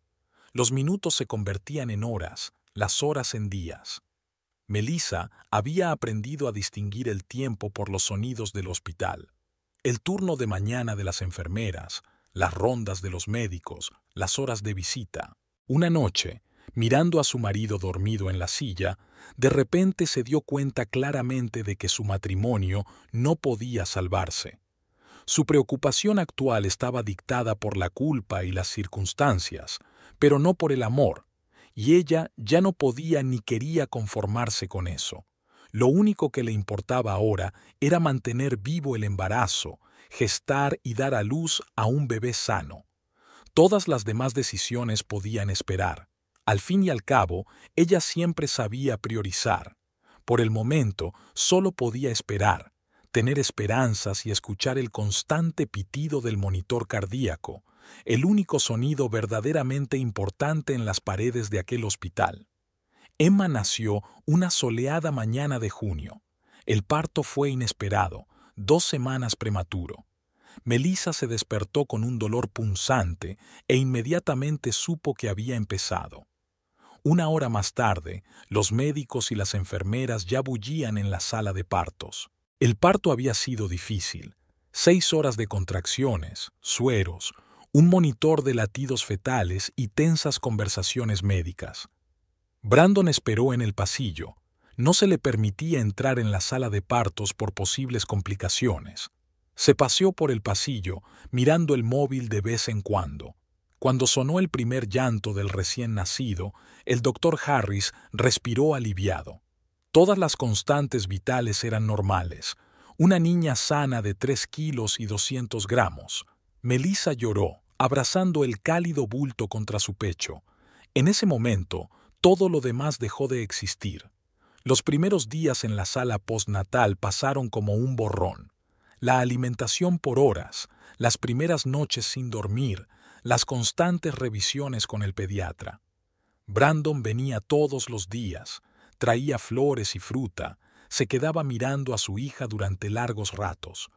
Los minutos se convertían en horas, las horas en días. Melissa había aprendido a distinguir el tiempo por los sonidos del hospital. El turno de mañana de las enfermeras, las rondas de los médicos, las horas de visita. Una noche, mirando a su marido dormido en la silla, de repente se dio cuenta claramente de que su matrimonio no podía salvarse. Su preocupación actual estaba dictada por la culpa y las circunstancias, pero no por el amor, y ella ya no podía ni quería conformarse con eso. Lo único que le importaba ahora era mantener vivo el embarazo, gestar y dar a luz a un bebé sano. Todas las demás decisiones podían esperar. Al fin y al cabo, ella siempre sabía priorizar. Por el momento, solo podía esperar, tener esperanzas y escuchar el constante pitido del monitor cardíaco, el único sonido verdaderamente importante en las paredes de aquel hospital. Emma nació una soleada mañana de junio. El parto fue inesperado, 2 semanas prematuro. Melissa se despertó con un dolor punzante e inmediatamente supo que había empezado. 1 hora más tarde, los médicos y las enfermeras ya bullían en la sala de partos. El parto había sido difícil. 6 horas de contracciones, sueros, un monitor de latidos fetales y tensas conversaciones médicas. Brandon esperó en el pasillo. No se le permitía entrar en la sala de partos por posibles complicaciones. Se paseó por el pasillo, mirando el móvil de vez en cuando. Cuando sonó el primer llanto del recién nacido, el doctor Harris respiró aliviado. Todas las constantes vitales eran normales. Una niña sana de 3 kilos y 200 gramos. Melissa lloró, abrazando el cálido bulto contra su pecho. En ese momento, todo lo demás dejó de existir. Los primeros días en la sala postnatal pasaron como un borrón. La alimentación por horas, las primeras noches sin dormir, las constantes revisiones con el pediatra. Brandon venía todos los días, traía flores y fruta, se quedaba mirando a su hija durante largos ratos.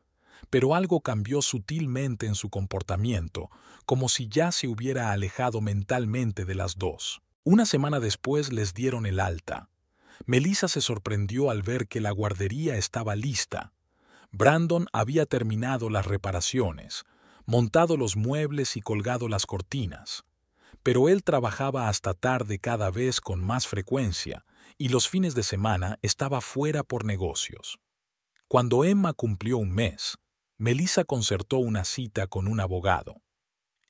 Pero algo cambió sutilmente en su comportamiento, como si ya se hubiera alejado mentalmente de las dos. Una semana después les dieron el alta. Melissa se sorprendió al ver que la guardería estaba lista. Brandon había terminado las reparaciones, montado los muebles y colgado las cortinas. Pero él trabajaba hasta tarde cada vez con más frecuencia, y los fines de semana estaba fuera por negocios. Cuando Emma cumplió un mes, Melissa concertó una cita con un abogado.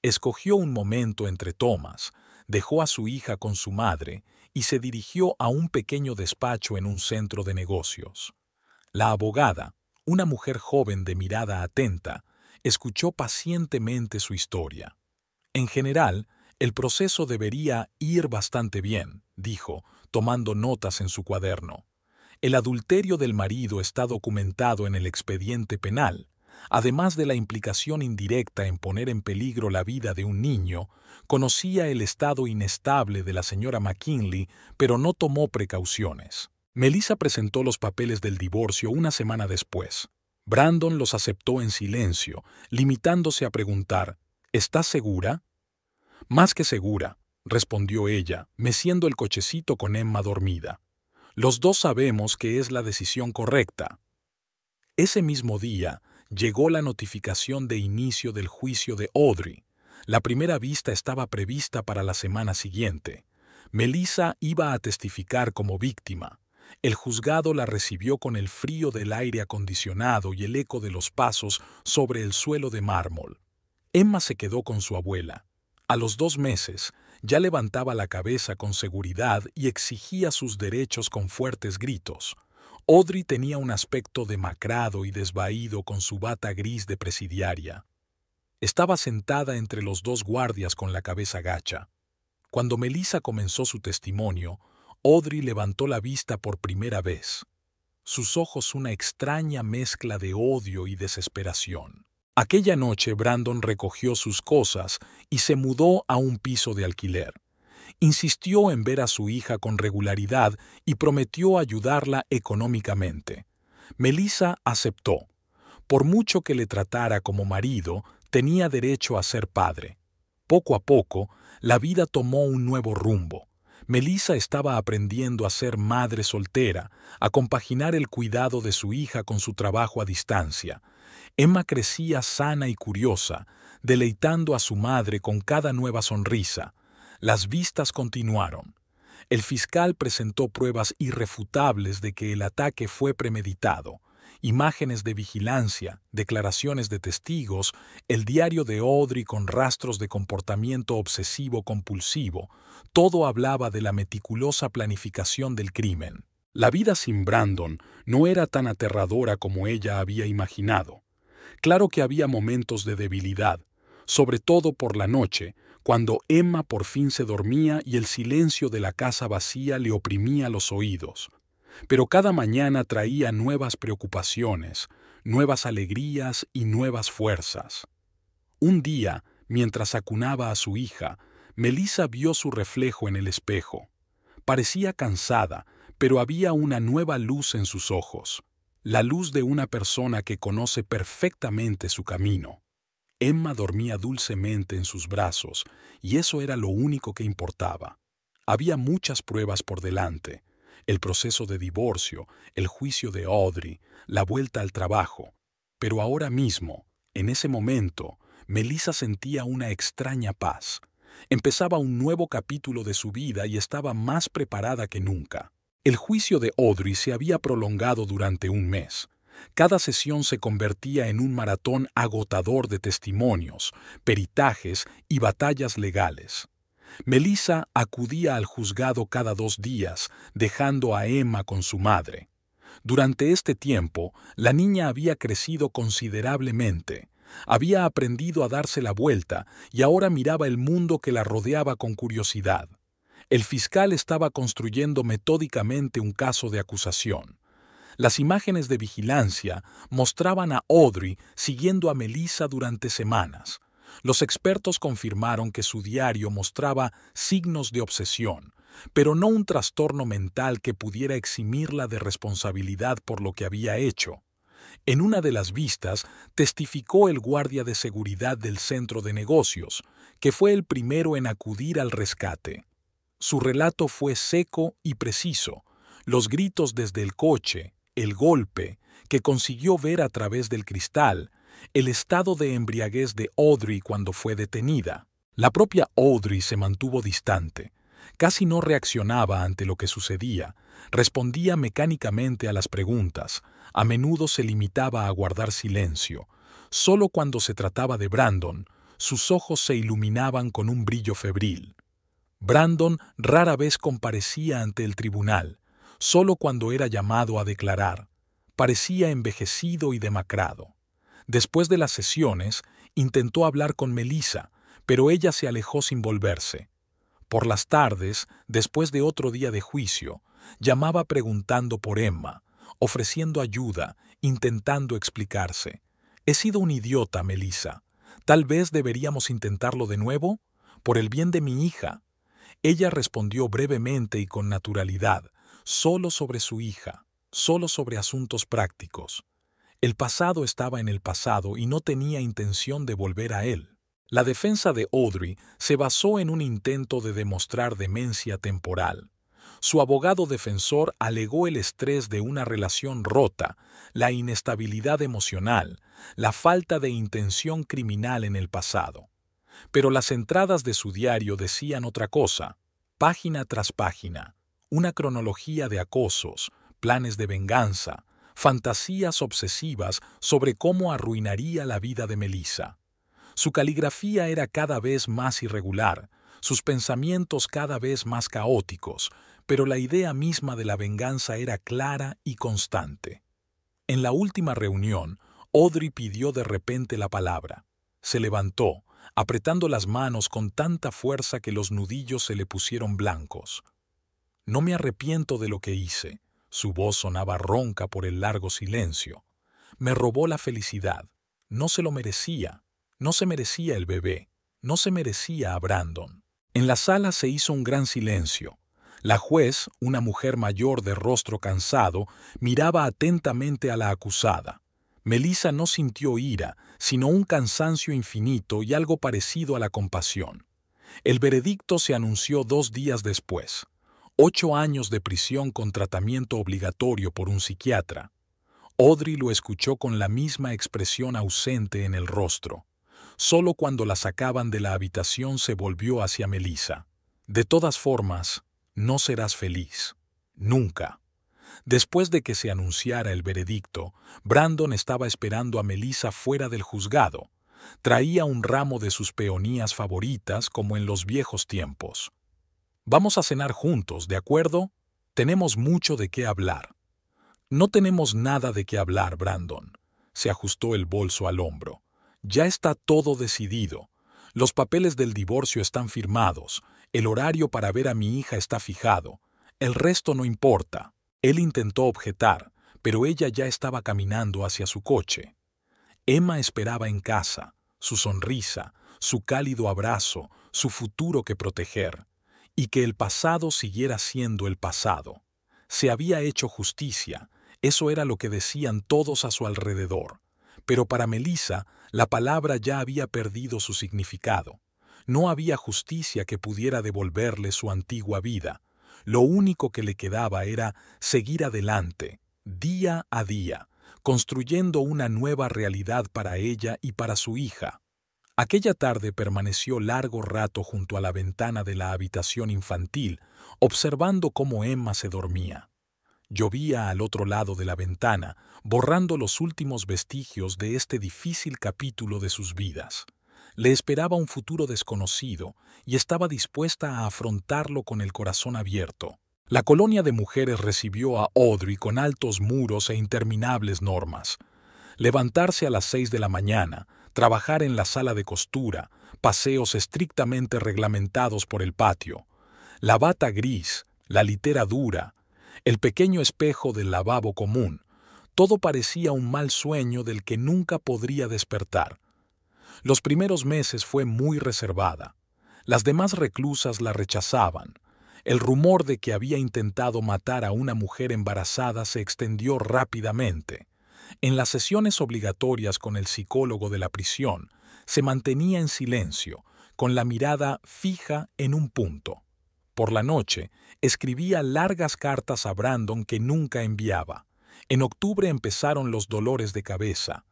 Escogió un momento entre tomas, dejó a su hija con su madre y se dirigió a un pequeño despacho en un centro de negocios. La abogada, una mujer joven de mirada atenta, escuchó pacientemente su historia. En general, el proceso debería ir bastante bien, dijo, tomando notas en su cuaderno. El adulterio del marido está documentado en el expediente penal. Además de la implicación indirecta en poner en peligro la vida de un niño, conocía el estado inestable de la señora McKinley, pero no tomó precauciones. Melissa presentó los papeles del divorcio una semana después. Brandon los aceptó en silencio, limitándose a preguntar, ¿estás segura? Más que segura, respondió ella, meciendo el cochecito con Emma dormida. Los dos sabemos que es la decisión correcta. Ese mismo día, llegó la notificación de inicio del juicio de Audrey. La primera vista estaba prevista para la semana siguiente. Melissa iba a testificar como víctima. El juzgado la recibió con el frío del aire acondicionado y el eco de los pasos sobre el suelo de mármol. Emma se quedó con su abuela. A los 2 meses, ya levantaba la cabeza con seguridad y exigía sus derechos con fuertes gritos. Audrey tenía un aspecto demacrado y desvaído con su bata gris de presidiaria. Estaba sentada entre los 2 guardias con la cabeza gacha. Cuando Melissa comenzó su testimonio, Audrey levantó la vista por primera vez. Sus ojos una extraña mezcla de odio y desesperación. Aquella noche Brandon recogió sus cosas y se mudó a un piso de alquiler. Insistió en ver a su hija con regularidad y prometió ayudarla económicamente. Melissa aceptó. Por mucho que le tratara como marido, tenía derecho a ser padre. Poco a poco, la vida tomó un nuevo rumbo. Melissa estaba aprendiendo a ser madre soltera, a compaginar el cuidado de su hija con su trabajo a distancia. Emma crecía sana y curiosa, deleitando a su madre con cada nueva sonrisa. Las vistas continuaron. El fiscal presentó pruebas irrefutables de que el ataque fue premeditado. Imágenes de vigilancia, declaraciones de testigos, el diario de Audrey con rastros de comportamiento obsesivo-compulsivo, todo hablaba de la meticulosa planificación del crimen. La vida sin Brandon no era tan aterradora como ella había imaginado. Claro que había momentos de debilidad, sobre todo por la noche, cuando Emma por fin se dormía y el silencio de la casa vacía le oprimía los oídos. Pero cada mañana traía nuevas preocupaciones, nuevas alegrías y nuevas fuerzas. Un día, mientras acunaba a su hija, Melissa vio su reflejo en el espejo. Parecía cansada, pero había una nueva luz en sus ojos, la luz de una persona que conoce perfectamente su camino. Emma dormía dulcemente en sus brazos, y eso era lo único que importaba. Había muchas pruebas por delante. El proceso de divorcio, el juicio de Audrey, la vuelta al trabajo. Pero ahora mismo, en ese momento, Melissa sentía una extraña paz. Empezaba un nuevo capítulo de su vida y estaba más preparada que nunca. El juicio de Audrey se había prolongado durante un mes. Cada sesión se convertía en un maratón agotador de testimonios, peritajes y batallas legales. Melissa acudía al juzgado cada 2 días, dejando a Emma con su madre. Durante este tiempo, la niña había crecido considerablemente. Había aprendido a darse la vuelta y ahora miraba el mundo que la rodeaba con curiosidad. El fiscal estaba construyendo metódicamente un caso de acusación. Las imágenes de vigilancia mostraban a Audrey siguiendo a Melissa durante semanas. Los expertos confirmaron que su diario mostraba signos de obsesión, pero no un trastorno mental que pudiera eximirla de responsabilidad por lo que había hecho. En una de las vistas, testificó el guardia de seguridad del centro de negocios, que fue el primero en acudir al rescate. Su relato fue seco y preciso. Los gritos desde el coche, el golpe, que consiguió ver a través del cristal, el estado de embriaguez de Audrey cuando fue detenida. La propia Audrey se mantuvo distante. Casi no reaccionaba ante lo que sucedía, respondía mecánicamente a las preguntas, a menudo se limitaba a guardar silencio. Solo cuando se trataba de Brandon, sus ojos se iluminaban con un brillo febril. Brandon rara vez comparecía ante el tribunal, solo cuando era llamado a declarar. Parecía envejecido y demacrado. Después de las sesiones, intentó hablar con Melissa, pero ella se alejó sin volverse. Por las tardes, después de otro día de juicio, llamaba preguntando por Emma, ofreciendo ayuda, intentando explicarse. «He sido un idiota, Melissa. Tal vez deberíamos intentarlo de nuevo, por el bien de mi hija». Ella respondió brevemente y con naturalidad, solo sobre su hija, solo sobre asuntos prácticos. El pasado estaba en el pasado y no tenía intención de volver a él. La defensa de Audrey se basó en un intento de demostrar demencia temporal. Su abogado defensor alegó el estrés de una relación rota, la inestabilidad emocional, la falta de intención criminal en el pasado. Pero las entradas de su diario decían otra cosa, página tras página, una cronología de acosos, planes de venganza, fantasías obsesivas sobre cómo arruinaría la vida de Melissa. Su caligrafía era cada vez más irregular, sus pensamientos cada vez más caóticos, pero la idea misma de la venganza era clara y constante. En la última reunión, Audrey pidió de repente la palabra. Se levantó, apretando las manos con tanta fuerza que los nudillos se le pusieron blancos. «No me arrepiento de lo que hice», su voz sonaba ronca por el largo silencio. «Me robó la felicidad. No se lo merecía. No se merecía el bebé. No se merecía a Brandon». En la sala se hizo un gran silencio. La juez, una mujer mayor de rostro cansado, miraba atentamente a la acusada. Melissa no sintió ira, sino un cansancio infinito y algo parecido a la compasión. El veredicto se anunció 2 días después. 8 años de prisión con tratamiento obligatorio por un psiquiatra. Audrey lo escuchó con la misma expresión ausente en el rostro. Solo cuando la sacaban de la habitación se volvió hacia Melissa. «De todas formas, no serás feliz. Nunca». Después de que se anunciara el veredicto, Brandon estaba esperando a Melissa fuera del juzgado. Traía un ramo de sus peonías favoritas como en los viejos tiempos. «Vamos a cenar juntos, ¿de acuerdo? Tenemos mucho de qué hablar». «No tenemos nada de qué hablar, Brandon». Se ajustó el bolso al hombro. «Ya está todo decidido. Los papeles del divorcio están firmados. El horario para ver a mi hija está fijado. El resto no importa». Él intentó objetar, pero ella ya estaba caminando hacia su coche. Emma esperaba en casa, su sonrisa, su cálido abrazo, su futuro que proteger, y que el pasado siguiera siendo el pasado. Se había hecho justicia, eso era lo que decían todos a su alrededor. Pero para Melissa, la palabra ya había perdido su significado. No había justicia que pudiera devolverle su antigua vida. Lo único que le quedaba era seguir adelante, día a día, construyendo una nueva realidad para ella y para su hija. Aquella tarde permaneció largo rato junto a la ventana de la habitación infantil, observando cómo Emma se dormía. Llovía al otro lado de la ventana, borrando los últimos vestigios de este difícil capítulo de sus vidas. Le esperaba un futuro desconocido y estaba dispuesta a afrontarlo con el corazón abierto. La colonia de mujeres recibió a Audrey con altos muros e interminables normas. Levantarse a las 6 de la mañana, trabajar en la sala de costura, paseos estrictamente reglamentados por el patio, la bata gris, la litera dura, el pequeño espejo del lavabo común, todo parecía un mal sueño del que nunca podría despertar. Los primeros meses fue muy reservada. Las demás reclusas la rechazaban. El rumor de que había intentado matar a una mujer embarazada se extendió rápidamente. En las sesiones obligatorias con el psicólogo de la prisión, se mantenía en silencio, con la mirada fija en un punto. Por la noche, escribía largas cartas a Brandon que nunca enviaba. En octubre empezaron los dolores de cabeza.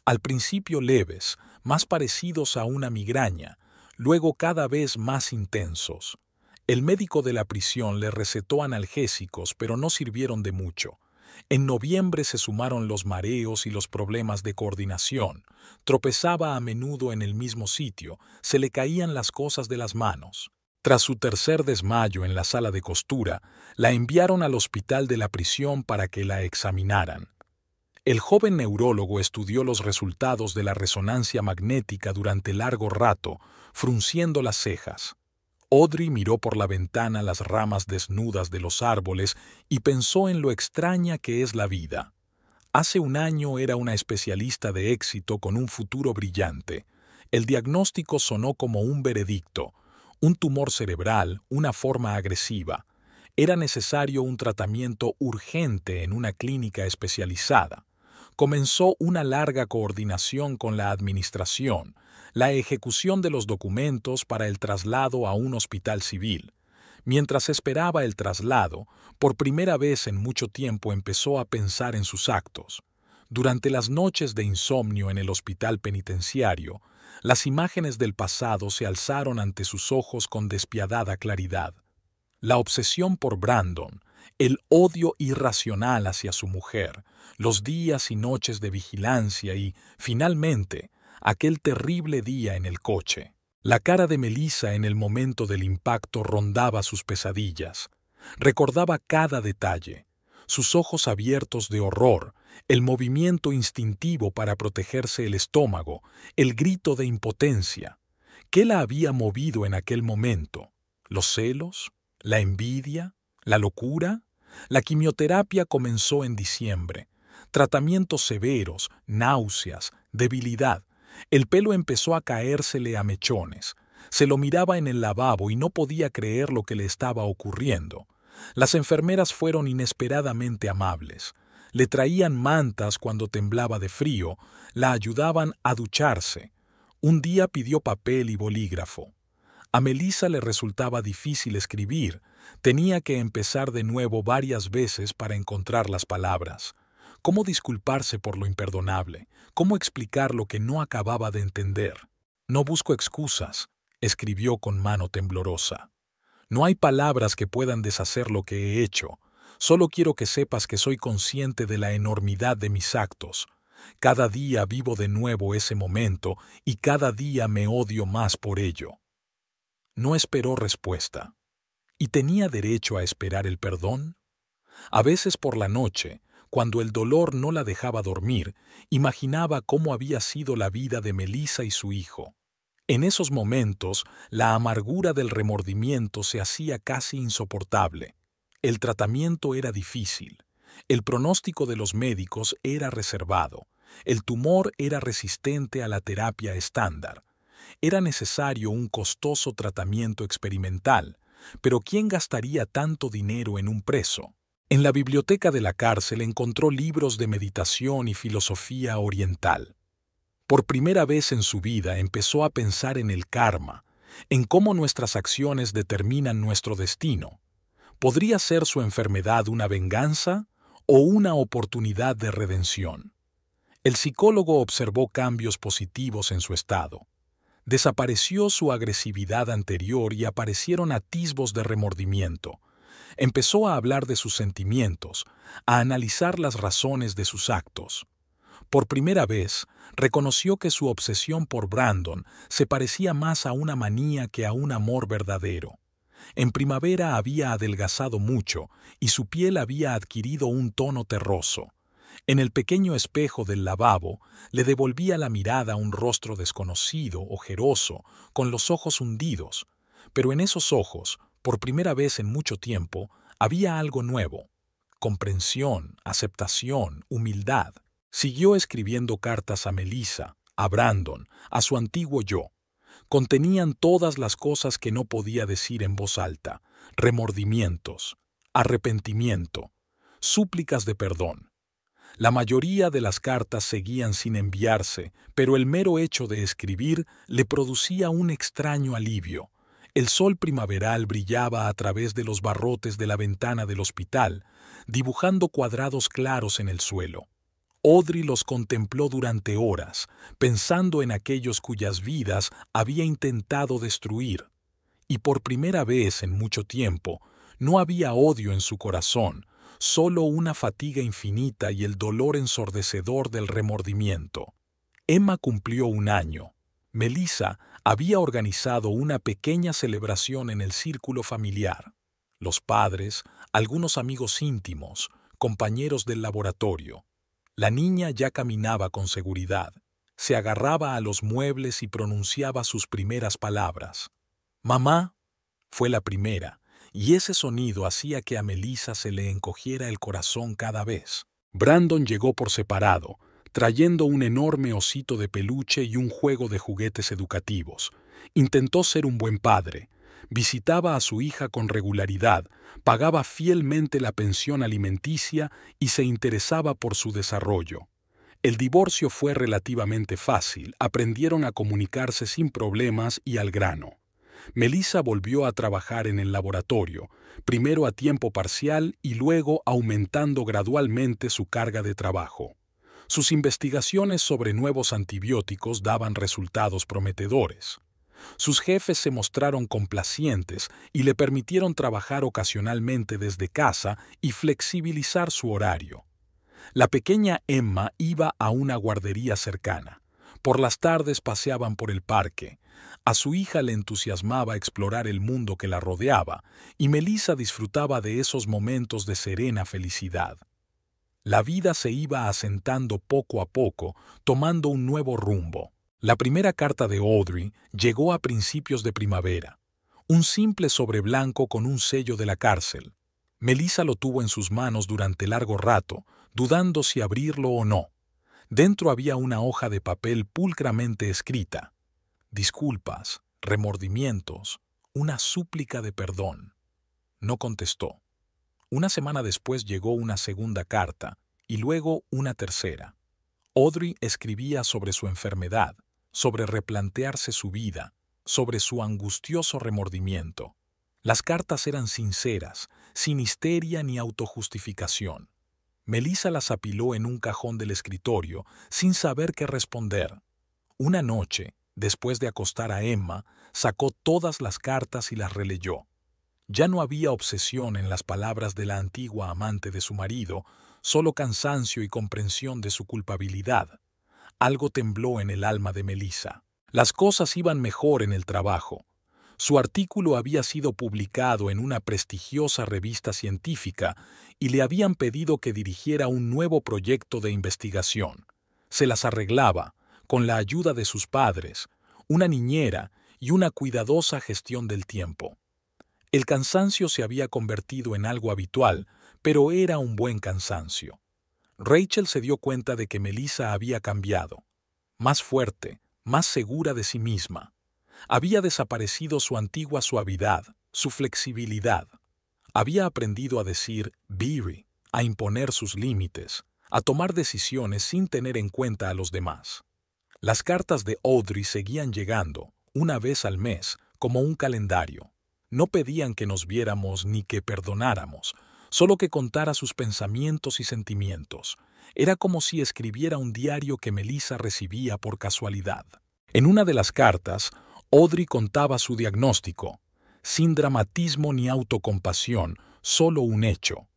Al principio leves, más parecidos a una migraña, luego cada vez más intensos. El médico de la prisión le recetó analgésicos, pero no sirvieron de mucho. En noviembre se sumaron los mareos y los problemas de coordinación. Tropezaba a menudo en el mismo sitio, se le caían las cosas de las manos. Tras su tercer desmayo en la sala de costura, la enviaron al hospital de la prisión para que la examinaran. El joven neurólogo estudió los resultados de la resonancia magnética durante largo rato, frunciendo las cejas. Audrey miró por la ventana las ramas desnudas de los árboles y pensó en lo extraña que es la vida. Hace un año era una especialista de éxito con un futuro brillante. El diagnóstico sonó como un veredicto: un tumor cerebral, una forma agresiva. Era necesario un tratamiento urgente en una clínica especializada. Comenzó una larga coordinación con la administración, la ejecución de los documentos para el traslado a un hospital civil. Mientras esperaba el traslado, por primera vez en mucho tiempo empezó a pensar en sus actos. Durante las noches de insomnio en el hospital penitenciario, las imágenes del pasado se alzaron ante sus ojos con despiadada claridad. La obsesión por Brandon, el odio irracional hacia su mujer, los días y noches de vigilancia y, finalmente, aquel terrible día en el coche. La cara de Melissa en el momento del impacto rondaba sus pesadillas. Recordaba cada detalle, sus ojos abiertos de horror, el movimiento instintivo para protegerse el estómago, el grito de impotencia. ¿Qué la había movido en aquel momento? ¿Los celos? ¿La envidia? ¿La locura? La quimioterapia comenzó en diciembre. Tratamientos severos, náuseas, debilidad. El pelo empezó a caérsele a mechones. Se lo miraba en el lavabo y no podía creer lo que le estaba ocurriendo. Las enfermeras fueron inesperadamente amables. Le traían mantas cuando temblaba de frío, la ayudaban a ducharse. Un día pidió papel y bolígrafo. A Melissa le resultaba difícil escribir. Tenía que empezar de nuevo varias veces para encontrar las palabras. ¿Cómo disculparse por lo imperdonable? ¿Cómo explicar lo que no acababa de entender? No busco excusas, escribió con mano temblorosa. No hay palabras que puedan deshacer lo que he hecho. Solo quiero que sepas que soy consciente de la enormidad de mis actos. Cada día vivo de nuevo ese momento y cada día me odio más por ello. No esperó respuesta. ¿Y tenía derecho a esperar el perdón? A veces por la noche, cuando el dolor no la dejaba dormir, imaginaba cómo había sido la vida de Melissa y su hijo. En esos momentos, la amargura del remordimiento se hacía casi insoportable. El tratamiento era difícil. El pronóstico de los médicos era reservado. El tumor era resistente a la terapia estándar. Era necesario un costoso tratamiento experimental, pero ¿quién gastaría tanto dinero en un preso? En la biblioteca de la cárcel encontró libros de meditación y filosofía oriental. Por primera vez en su vida empezó a pensar en el karma, en cómo nuestras acciones determinan nuestro destino. ¿Podría ser su enfermedad una venganza o una oportunidad de redención? El psicólogo observó cambios positivos en su estado. Desapareció su agresividad anterior y aparecieron atisbos de remordimiento. Empezó a hablar de sus sentimientos, a analizar las razones de sus actos. Por primera vez, reconoció que su obsesión por Brandon se parecía más a una manía que a un amor verdadero. En primavera había adelgazado mucho y su piel había adquirido un tono terroso. En el pequeño espejo del lavabo le devolvía la mirada un rostro desconocido, ojeroso, con los ojos hundidos. Pero en esos ojos, por primera vez en mucho tiempo, había algo nuevo: comprensión, aceptación, humildad. Siguió escribiendo cartas a Melissa, a Brandon, a su antiguo yo. Contenían todas las cosas que no podía decir en voz alta: remordimientos, arrepentimiento, súplicas de perdón. La mayoría de las cartas seguían sin enviarse, pero el mero hecho de escribir le producía un extraño alivio. El sol primaveral brillaba a través de los barrotes de la ventana del hospital, dibujando cuadrados claros en el suelo. Audrey los contempló durante horas, pensando en aquellos cuyas vidas había intentado destruir. Y por primera vez en mucho tiempo, no había odio en su corazón, solo una fatiga infinita y el dolor ensordecedor del remordimiento. Emma cumplió 1 año. Melissa había organizado una pequeña celebración en el círculo familiar. Los padres, algunos amigos íntimos, compañeros del laboratorio. La niña ya caminaba con seguridad. Se agarraba a los muebles y pronunciaba sus primeras palabras. «Mamá», fue la primera, y ese sonido hacía que a Melissa se le encogiera el corazón cada vez. Brandon llegó por separado, trayendo un enorme osito de peluche y un juego de juguetes educativos. Intentó ser un buen padre. Visitaba a su hija con regularidad, pagaba fielmente la pensión alimenticia y se interesaba por su desarrollo. El divorcio fue relativamente fácil, aprendieron a comunicarse sin problemas y al grano. Melissa volvió a trabajar en el laboratorio, primero a tiempo parcial y luego aumentando gradualmente su carga de trabajo. Sus investigaciones sobre nuevos antibióticos daban resultados prometedores. Sus jefes se mostraron complacientes y le permitieron trabajar ocasionalmente desde casa y flexibilizar su horario. La pequeña Emma iba a una guardería cercana. Por las tardes paseaban por el parque. A su hija le entusiasmaba explorar el mundo que la rodeaba, y Melissa disfrutaba de esos momentos de serena felicidad. La vida se iba asentando poco a poco, tomando un nuevo rumbo. La primera carta de Audrey llegó a principios de primavera. Un simple sobre blanco con un sello de la cárcel. Melissa lo tuvo en sus manos durante largo rato, dudando si abrirlo o no. Dentro había una hoja de papel pulcramente escrita: disculpas, remordimientos, una súplica de perdón. No contestó. 1 semana después llegó una segunda carta, y luego una tercera. Audrey escribía sobre su enfermedad, sobre replantearse su vida, sobre su angustioso remordimiento. Las cartas eran sinceras, sin histeria ni autojustificación. Melissa las apiló en un cajón del escritorio, sin saber qué responder. Una noche, después de acostar a Emma, sacó todas las cartas y las releyó. Ya no había obsesión en las palabras de la antigua amante de su marido, solo cansancio y comprensión de su culpabilidad. Algo tembló en el alma de Melissa. Las cosas iban mejor en el trabajo. Su artículo había sido publicado en una prestigiosa revista científica y le habían pedido que dirigiera un nuevo proyecto de investigación. Se las arreglaba, con la ayuda de sus padres, una niñera y una cuidadosa gestión del tiempo. El cansancio se había convertido en algo habitual, pero era un buen cansancio. Rachel se dio cuenta de que Melissa había cambiado. Más fuerte, más segura de sí misma. Había desaparecido su antigua suavidad, su flexibilidad. Había aprendido a decir «Beery», a imponer sus límites, a tomar decisiones sin tener en cuenta a los demás. Las cartas de Audrey seguían llegando, 1 vez al mes, como un calendario. No pedían que nos viéramos ni que perdonáramos, solo que contara sus pensamientos y sentimientos. Era como si escribiera un diario que Melissa recibía por casualidad. En una de las cartas, Audrey contaba su diagnóstico. Sin dramatismo ni autocompasión, solo un hecho.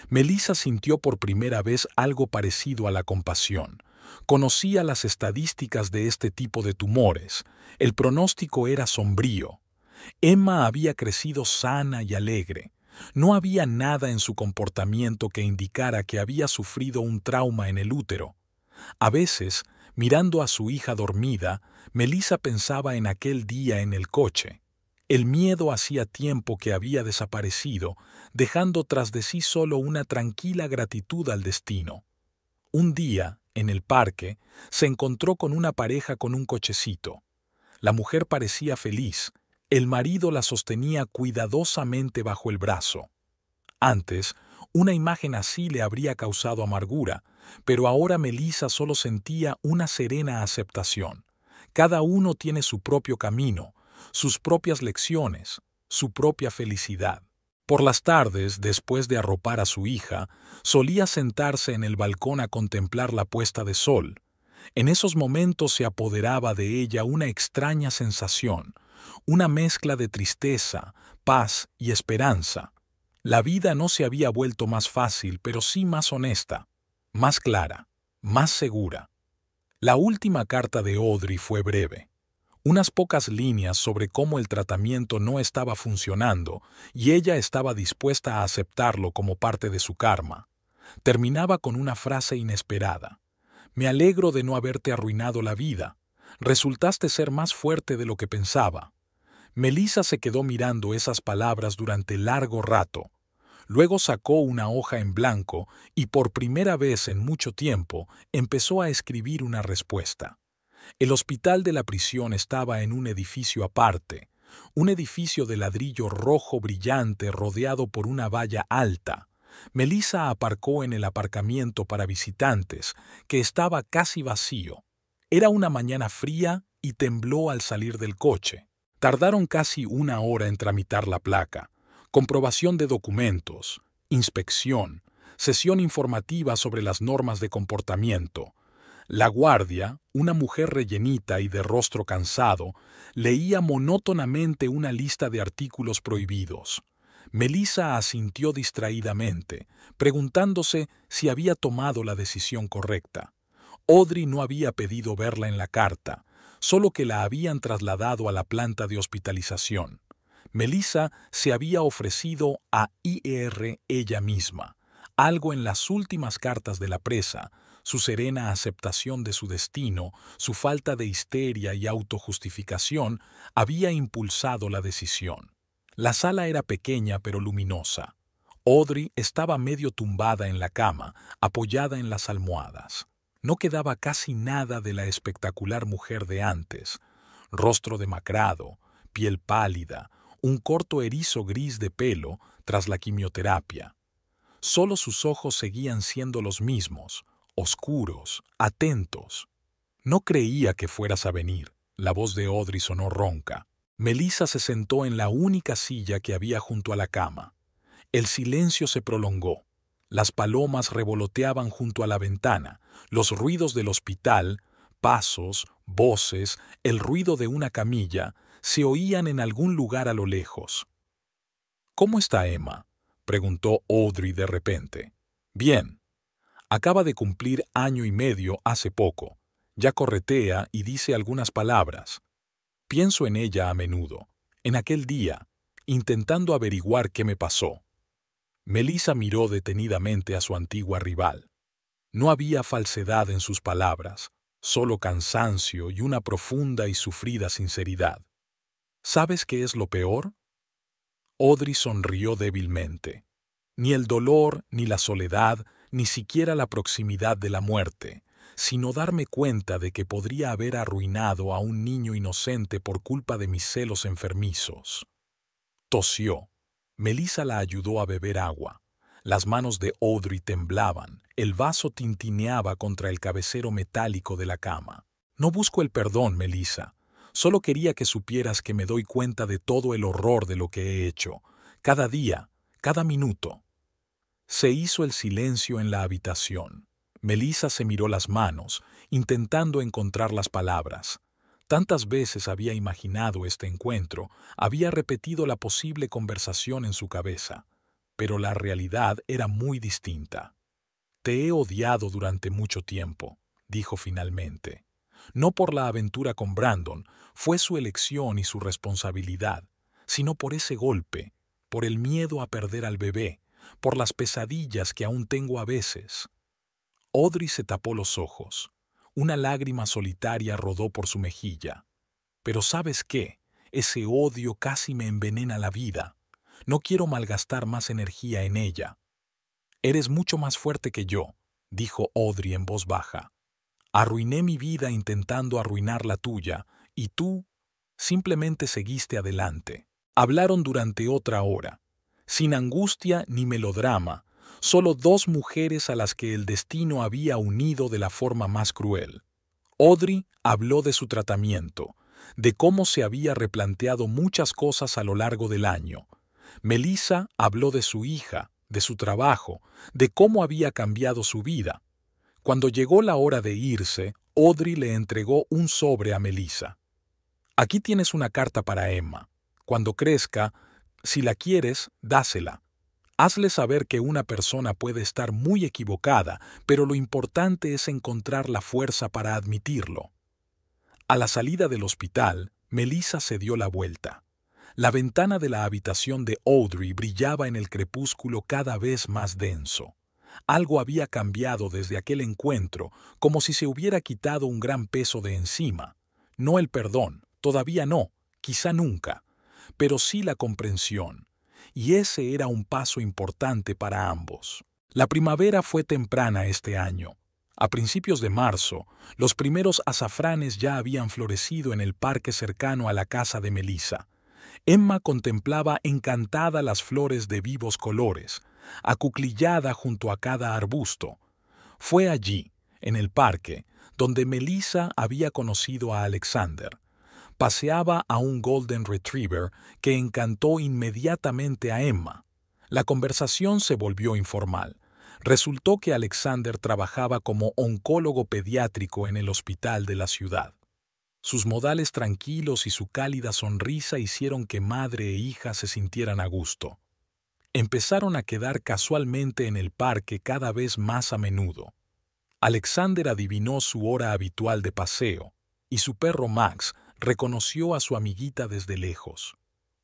Melissa sintió por primera vez algo parecido a la compasión. Conocía las estadísticas de este tipo de tumores. El pronóstico era sombrío. Emma había crecido sana y alegre. No había nada en su comportamiento que indicara que había sufrido un trauma en el útero. A veces, mirando a su hija dormida, Melissa pensaba en aquel día en el coche. El miedo hacía tiempo que había desaparecido, dejando tras de sí solo una tranquila gratitud al destino. Un día, en el parque, se encontró con una pareja con un cochecito. La mujer parecía feliz. El marido la sostenía cuidadosamente bajo el brazo. Antes, una imagen así le habría causado amargura, pero ahora Melissa solo sentía una serena aceptación. Cada uno tiene su propio camino, sus propias lecciones, su propia felicidad. Por las tardes, después de arropar a su hija, solía sentarse en el balcón a contemplar la puesta de sol. En esos momentos se apoderaba de ella una extraña sensación, una mezcla de tristeza, paz y esperanza. La vida no se había vuelto más fácil, pero sí más honesta, más clara, más segura. La última carta de Audrey fue breve. Unas pocas líneas sobre cómo el tratamiento no estaba funcionando y ella estaba dispuesta a aceptarlo como parte de su karma. Terminaba con una frase inesperada. Me alegro de no haberte arruinado la vida. Resultaste ser más fuerte de lo que pensaba. Melissa se quedó mirando esas palabras durante largo rato. Luego sacó una hoja en blanco y por primera vez en mucho tiempo empezó a escribir una respuesta. El hospital de la prisión estaba en un edificio aparte, un edificio de ladrillo rojo brillante rodeado por una valla alta. Melissa aparcó en el aparcamiento para visitantes, que estaba casi vacío. Era una mañana fría y tembló al salir del coche. Tardaron casi una hora en tramitar la placa, comprobación de documentos, inspección, sesión informativa sobre las normas de comportamiento. La guardia, una mujer rellenita y de rostro cansado, leía monótonamente una lista de artículos prohibidos. Melissa asintió distraídamente, preguntándose si había tomado la decisión correcta. Audrey no había pedido verla en la carta, solo que la habían trasladado a la planta de hospitalización. Melissa se había ofrecido a IR ella misma. Algo en las últimas cartas de la presa, su serena aceptación de su destino, su falta de histeria y autojustificación, había impulsado la decisión. La sala era pequeña pero luminosa. Audrey estaba medio tumbada en la cama, apoyada en las almohadas. No quedaba casi nada de la espectacular mujer de antes. Rostro demacrado, piel pálida, un corto erizo gris de pelo tras la quimioterapia. Solo sus ojos seguían siendo los mismos, oscuros, atentos. No creía que fueras a venir. La voz de Audrey sonó ronca. Melissa se sentó en la única silla que había junto a la cama. El silencio se prolongó. Las palomas revoloteaban junto a la ventana, los ruidos del hospital, pasos, voces, el ruido de una camilla, se oían en algún lugar a lo lejos. ¿Cómo está Emma?, preguntó Audrey de repente. Bien. Acaba de cumplir 1 año y medio hace poco. Ya corretea y dice algunas palabras. Pienso en ella a menudo, en aquel día, intentando averiguar qué me pasó. Melissa miró detenidamente a su antigua rival. No había falsedad en sus palabras, solo cansancio y una profunda y sufrida sinceridad. ¿Sabes qué es lo peor? Audrey sonrió débilmente. Ni el dolor, ni la soledad, ni siquiera la proximidad de la muerte, sino darme cuenta de que podría haber arruinado a un niño inocente por culpa de mis celos enfermizos. Tosió. Melissa la ayudó a beber agua. Las manos de Audrey temblaban, el vaso tintineaba contra el cabecero metálico de la cama. No busco el perdón, Melissa. Solo quería que supieras que me doy cuenta de todo el horror de lo que he hecho, cada día, cada minuto. Se hizo el silencio en la habitación. Melissa se miró las manos, intentando encontrar las palabras. Tantas veces había imaginado este encuentro, había repetido la posible conversación en su cabeza. pero la realidad era muy distinta. «Te he odiado durante mucho tiempo», dijo finalmente. No por la aventura con Brandon, fue su elección y su responsabilidad, sino por ese golpe, por el miedo a perder al bebé, por las pesadillas que aún tengo a veces. Audrey se tapó los ojos. Una lágrima solitaria rodó por su mejilla. «Pero ¿sabes qué? Ese odio casi me envenena la vida. No quiero malgastar más energía en ella». «Eres mucho más fuerte que yo», dijo Audrey en voz baja. «Arruiné mi vida intentando arruinar la tuya, y tú simplemente seguiste adelante». Hablaron durante otra hora, sin angustia ni melodrama, solo dos mujeres a las que el destino había unido de la forma más cruel. Audrey habló de su tratamiento, de cómo se había replanteado muchas cosas a lo largo del año. Melissa habló de su hija, de su trabajo, de cómo había cambiado su vida. Cuando llegó la hora de irse, Audrey le entregó un sobre a Melissa. «Aquí tienes una carta para Emma. Cuando crezca, si la quieres, dásela. Hazle saber que una persona puede estar muy equivocada, pero lo importante es encontrar la fuerza para admitirlo». A la salida del hospital, Melissa se dio la vuelta. La ventana de la habitación de Audrey brillaba en el crepúsculo cada vez más denso. Algo había cambiado desde aquel encuentro, como si se hubiera quitado un gran peso de encima. No el perdón, todavía no, quizá nunca, pero sí la comprensión. Y ese era un paso importante para ambos. La primavera fue temprana este año. A principios de marzo, los primeros azafranes ya habían florecido en el parque cercano a la casa de Melissa. Emma contemplaba encantada las flores de vivos colores, acuclillada junto a cada arbusto. Fue allí, en el parque, donde Melissa había conocido a Alexander. Paseaba a un Golden Retriever que encantó inmediatamente a Emma. La conversación se volvió informal. Resultó que Alexander trabajaba como oncólogo pediátrico en el hospital de la ciudad. Sus modales tranquilos y su cálida sonrisa hicieron que madre e hija se sintieran a gusto. Empezaron a quedar casualmente en el parque cada vez más a menudo. Alexander adivinó su hora habitual de paseo, y su perro Max reconoció a su amiguita desde lejos.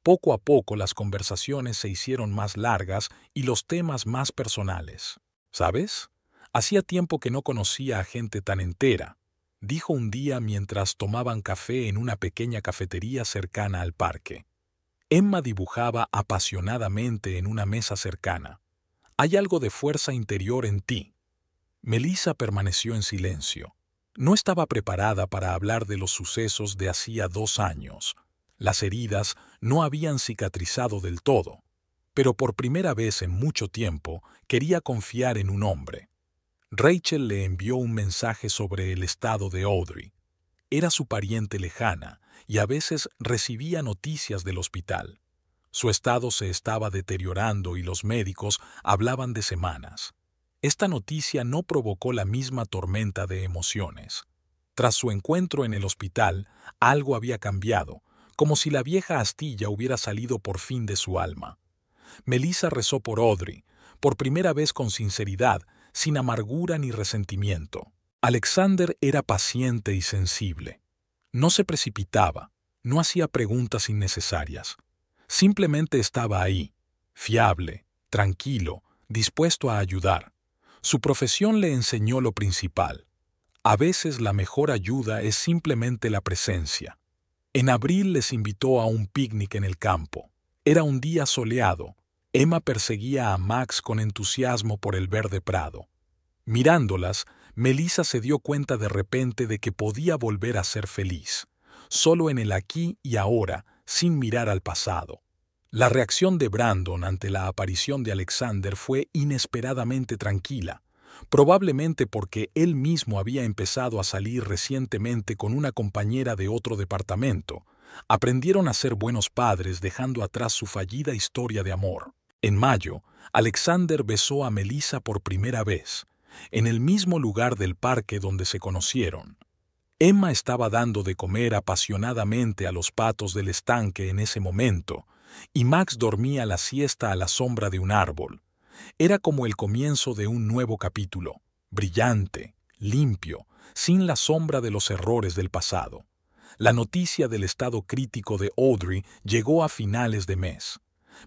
Poco a poco las conversaciones se hicieron más largas y los temas más personales. «¿Sabes? Hacía tiempo que no conocía a gente tan entera», dijo un día mientras tomaban café en una pequeña cafetería cercana al parque. Emma dibujaba apasionadamente en una mesa cercana. «Hay algo de fuerza interior en ti». Melissa permaneció en silencio. No estaba preparada para hablar de los sucesos de hacía 2 años. Las heridas no habían cicatrizado del todo, pero por primera vez en mucho tiempo quería confiar en un hombre. Rachel le envió un mensaje sobre el estado de Audrey. Era su pariente lejana y a veces recibía noticias del hospital. Su estado se estaba deteriorando y los médicos hablaban de semanas. Esta noticia no provocó la misma tormenta de emociones. Tras su encuentro en el hospital, algo había cambiado, como si la vieja astilla hubiera salido por fin de su alma. Melissa rezó por Audrey, por primera vez con sinceridad, sin amargura ni resentimiento. Alexander era paciente y sensible. No se precipitaba, no hacía preguntas innecesarias. Simplemente estaba ahí, fiable, tranquilo, dispuesto a ayudar. Su profesión le enseñó lo principal. A veces la mejor ayuda es simplemente la presencia. En abril les invitó a un picnic en el campo. Era un día soleado. Emma perseguía a Max con entusiasmo por el verde prado. Mirándolas, Melissa se dio cuenta de repente de que podía volver a ser feliz, solo en el aquí y ahora, sin mirar al pasado. La reacción de Brandon ante la aparición de Alexander fue inesperadamente tranquila, probablemente porque él mismo había empezado a salir recientemente con una compañera de otro departamento. Aprendieron a ser buenos padres dejando atrás su fallida historia de amor. En mayo, Alexander besó a Melissa por primera vez, en el mismo lugar del parque donde se conocieron. Emma estaba dando de comer apasionadamente a los patos del estanque en ese momento, y Max dormía la siesta a la sombra de un árbol. Era como el comienzo de un nuevo capítulo, brillante, limpio, sin la sombra de los errores del pasado. La noticia del estado crítico de Audrey llegó a finales de mes.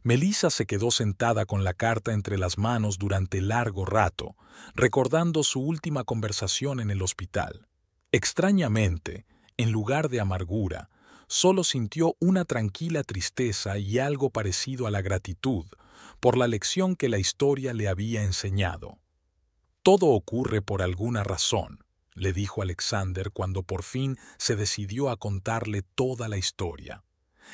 Melissa se quedó sentada con la carta entre las manos durante largo rato, recordando su última conversación en el hospital. Extrañamente, en lugar de amargura, solo sintió una tranquila tristeza y algo parecido a la gratitud por la lección que la historia le había enseñado. «Todo ocurre por alguna razón», le dijo Alexander cuando por fin se decidió a contarle toda la historia.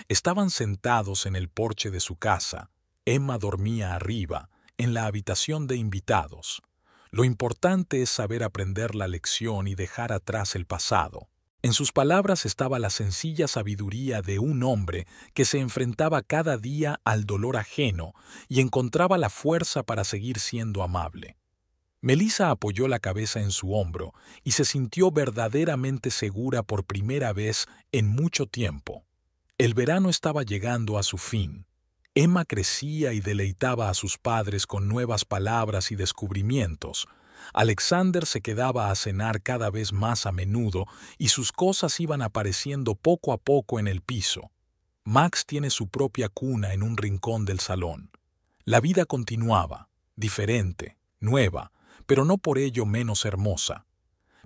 Estaban sentados en el porche de su casa. Emma dormía arriba, en la habitación de invitados. Lo importante es saber aprender la lección y dejar atrás el pasado. En sus palabras estaba la sencilla sabiduría de un hombre que se enfrentaba cada día al dolor ajeno y encontraba la fuerza para seguir siendo amable. Melissa apoyó la cabeza en su hombro y se sintió verdaderamente segura por primera vez en mucho tiempo. El verano estaba llegando a su fin. Emma crecía y deleitaba a sus padres con nuevas palabras y descubrimientos. Alexander se quedaba a cenar cada vez más a menudo y sus cosas iban apareciendo poco a poco en el piso. Max tiene su propia cuna en un rincón del salón. La vida continuaba, diferente, nueva, pero no por ello menos hermosa.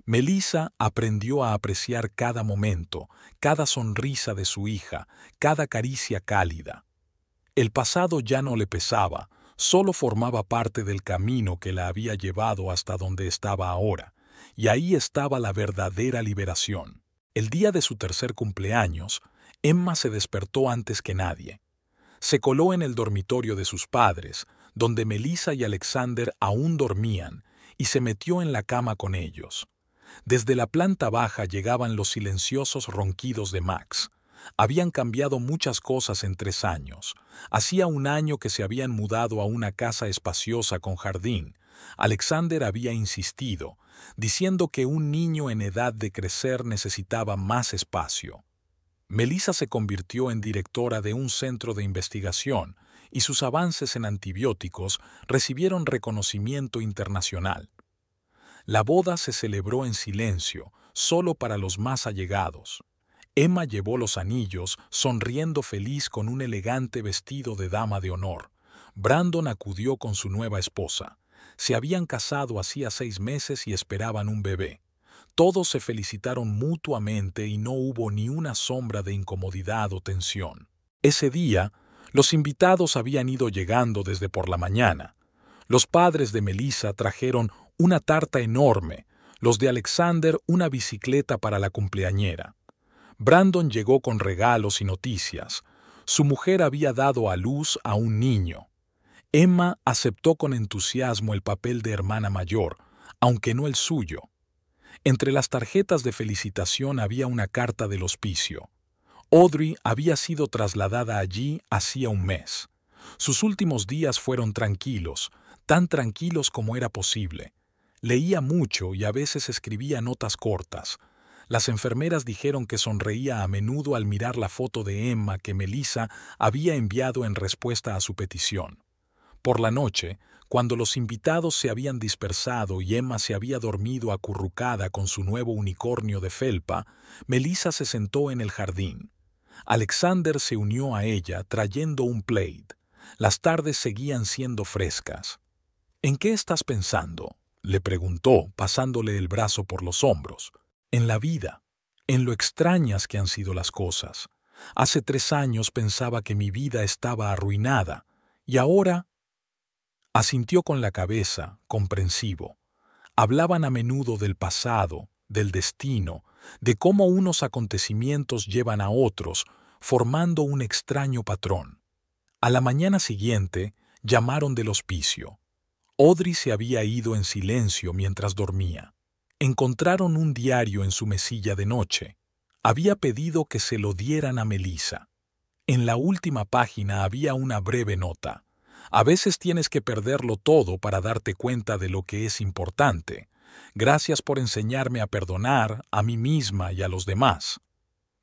Melissa aprendió a apreciar cada momento, cada sonrisa de su hija, cada caricia cálida. El pasado ya no le pesaba, solo formaba parte del camino que la había llevado hasta donde estaba ahora, y ahí estaba la verdadera liberación. El día de su tercer cumpleaños, Emma se despertó antes que nadie. Se coló en el dormitorio de sus padres, donde Melissa y Alexander aún dormían, y se metió en la cama con ellos. Desde la planta baja llegaban los silenciosos ronquidos de Max. Habían cambiado muchas cosas en 3 años. Hacía un año que se habían mudado a una casa espaciosa con jardín. Alexander había insistido, diciendo que un niño en edad de crecer necesitaba más espacio. Melissa se convirtió en directora de un centro de investigación y sus avances en antibióticos recibieron reconocimiento internacional. La boda se celebró en silencio, solo para los más allegados. Emma llevó los anillos, sonriendo feliz con un elegante vestido de dama de honor. Brandon acudió con su nueva esposa. Se habían casado hacía 6 meses y esperaban un bebé. Todos se felicitaron mutuamente y no hubo ni una sombra de incomodidad o tensión. Ese día, los invitados habían ido llegando desde por la mañana. Los padres de Melissa trajeron una tarta enorme, los de Alexander una bicicleta para la cumpleañera. Brandon llegó con regalos y noticias. Su mujer había dado a luz a un niño. Emma aceptó con entusiasmo el papel de hermana mayor, aunque no el suyo. Entre las tarjetas de felicitación había una carta del hospicio. Audrey había sido trasladada allí hacía un mes. Sus últimos días fueron tranquilos, tan tranquilos como era posible. Leía mucho y a veces escribía notas cortas. Las enfermeras dijeron que sonreía a menudo al mirar la foto de Emma que Melissa había enviado en respuesta a su petición. Por la noche, cuando los invitados se habían dispersado y Emma se había dormido acurrucada con su nuevo unicornio de felpa, Melissa se sentó en el jardín. Alexander se unió a ella trayendo un plaid. Las tardes seguían siendo frescas. «¿En qué estás pensando?», le preguntó, pasándole el brazo por los hombros. «En la vida, en lo extrañas que han sido las cosas. Hace 3 años pensaba que mi vida estaba arruinada, y ahora...». Asintió con la cabeza, comprensivo. Hablaban a menudo del pasado, del destino, de cómo unos acontecimientos llevan a otros, formando un extraño patrón. A la mañana siguiente, llamaron del hospicio. Audrey se había ido en silencio mientras dormía. Encontraron un diario en su mesilla de noche. Había pedido que se lo dieran a Melissa. En la última página había una breve nota. «A veces tienes que perderlo todo para darte cuenta de lo que es importante. Gracias por enseñarme a perdonar a mí misma y a los demás».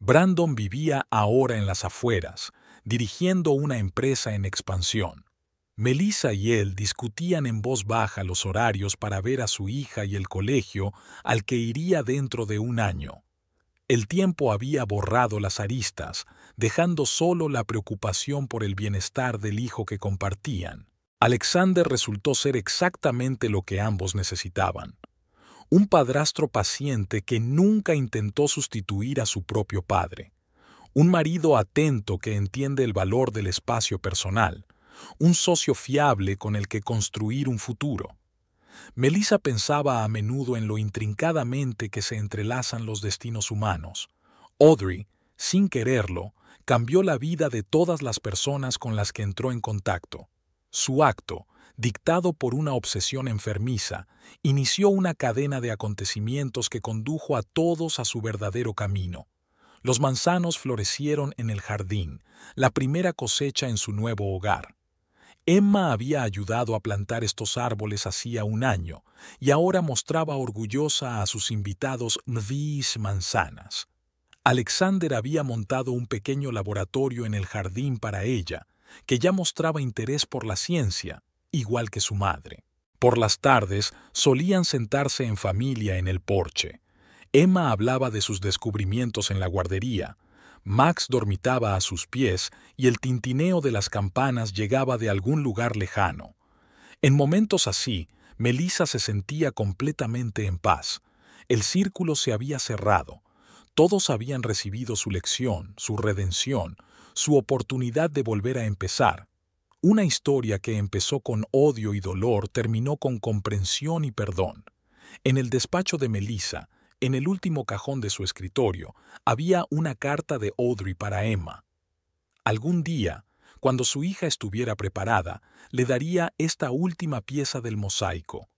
Brandon vivía ahora en las afueras, dirigiendo una empresa en expansión. Melissa y él discutían en voz baja los horarios para ver a su hija y el colegio al que iría dentro de un año. El tiempo había borrado las aristas, dejando solo la preocupación por el bienestar del hijo que compartían. Alexander resultó ser exactamente lo que ambos necesitaban. Un padrastro paciente que nunca intentó sustituir a su propio padre. Un marido atento que entiende el valor del espacio personal. Un socio fiable con el que construir un futuro. Melissa pensaba a menudo en lo intrincadamente que se entrelazan los destinos humanos. Audrey, sin quererlo, cambió la vida de todas las personas con las que entró en contacto. Su acto, dictado por una obsesión enfermiza, inició una cadena de acontecimientos que condujo a todos a su verdadero camino. Los manzanos florecieron en el jardín, la primera cosecha en su nuevo hogar. Emma había ayudado a plantar estos árboles hacía un año y ahora mostraba orgullosa a sus invitados 10 manzanas. Alexander había montado un pequeño laboratorio en el jardín para ella, que ya mostraba interés por la ciencia, igual que su madre. Por las tardes solían sentarse en familia en el porche. Emma hablaba de sus descubrimientos en la guardería. Max dormitaba a sus pies y el tintineo de las campanas llegaba de algún lugar lejano. En momentos así, Melissa se sentía completamente en paz. El círculo se había cerrado. Todos habían recibido su lección, su redención, su oportunidad de volver a empezar. Una historia que empezó con odio y dolor terminó con comprensión y perdón. En el despacho de Melissa, en el último cajón de su escritorio, había una carta de Audrey para Emma. Algún día, cuando su hija estuviera preparada, le daría esta última pieza del mosaico.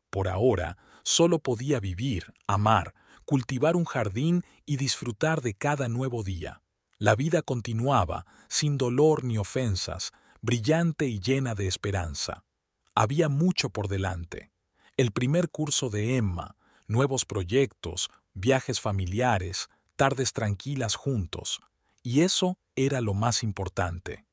Por ahora, solo podía vivir, amar, cultivar un jardín y disfrutar de cada nuevo día. La vida continuaba, sin dolor ni ofensas, brillante y llena de esperanza. Había mucho por delante. El primer curso de Emma, nuevos proyectos, viajes familiares, tardes tranquilas juntos. Y eso era lo más importante.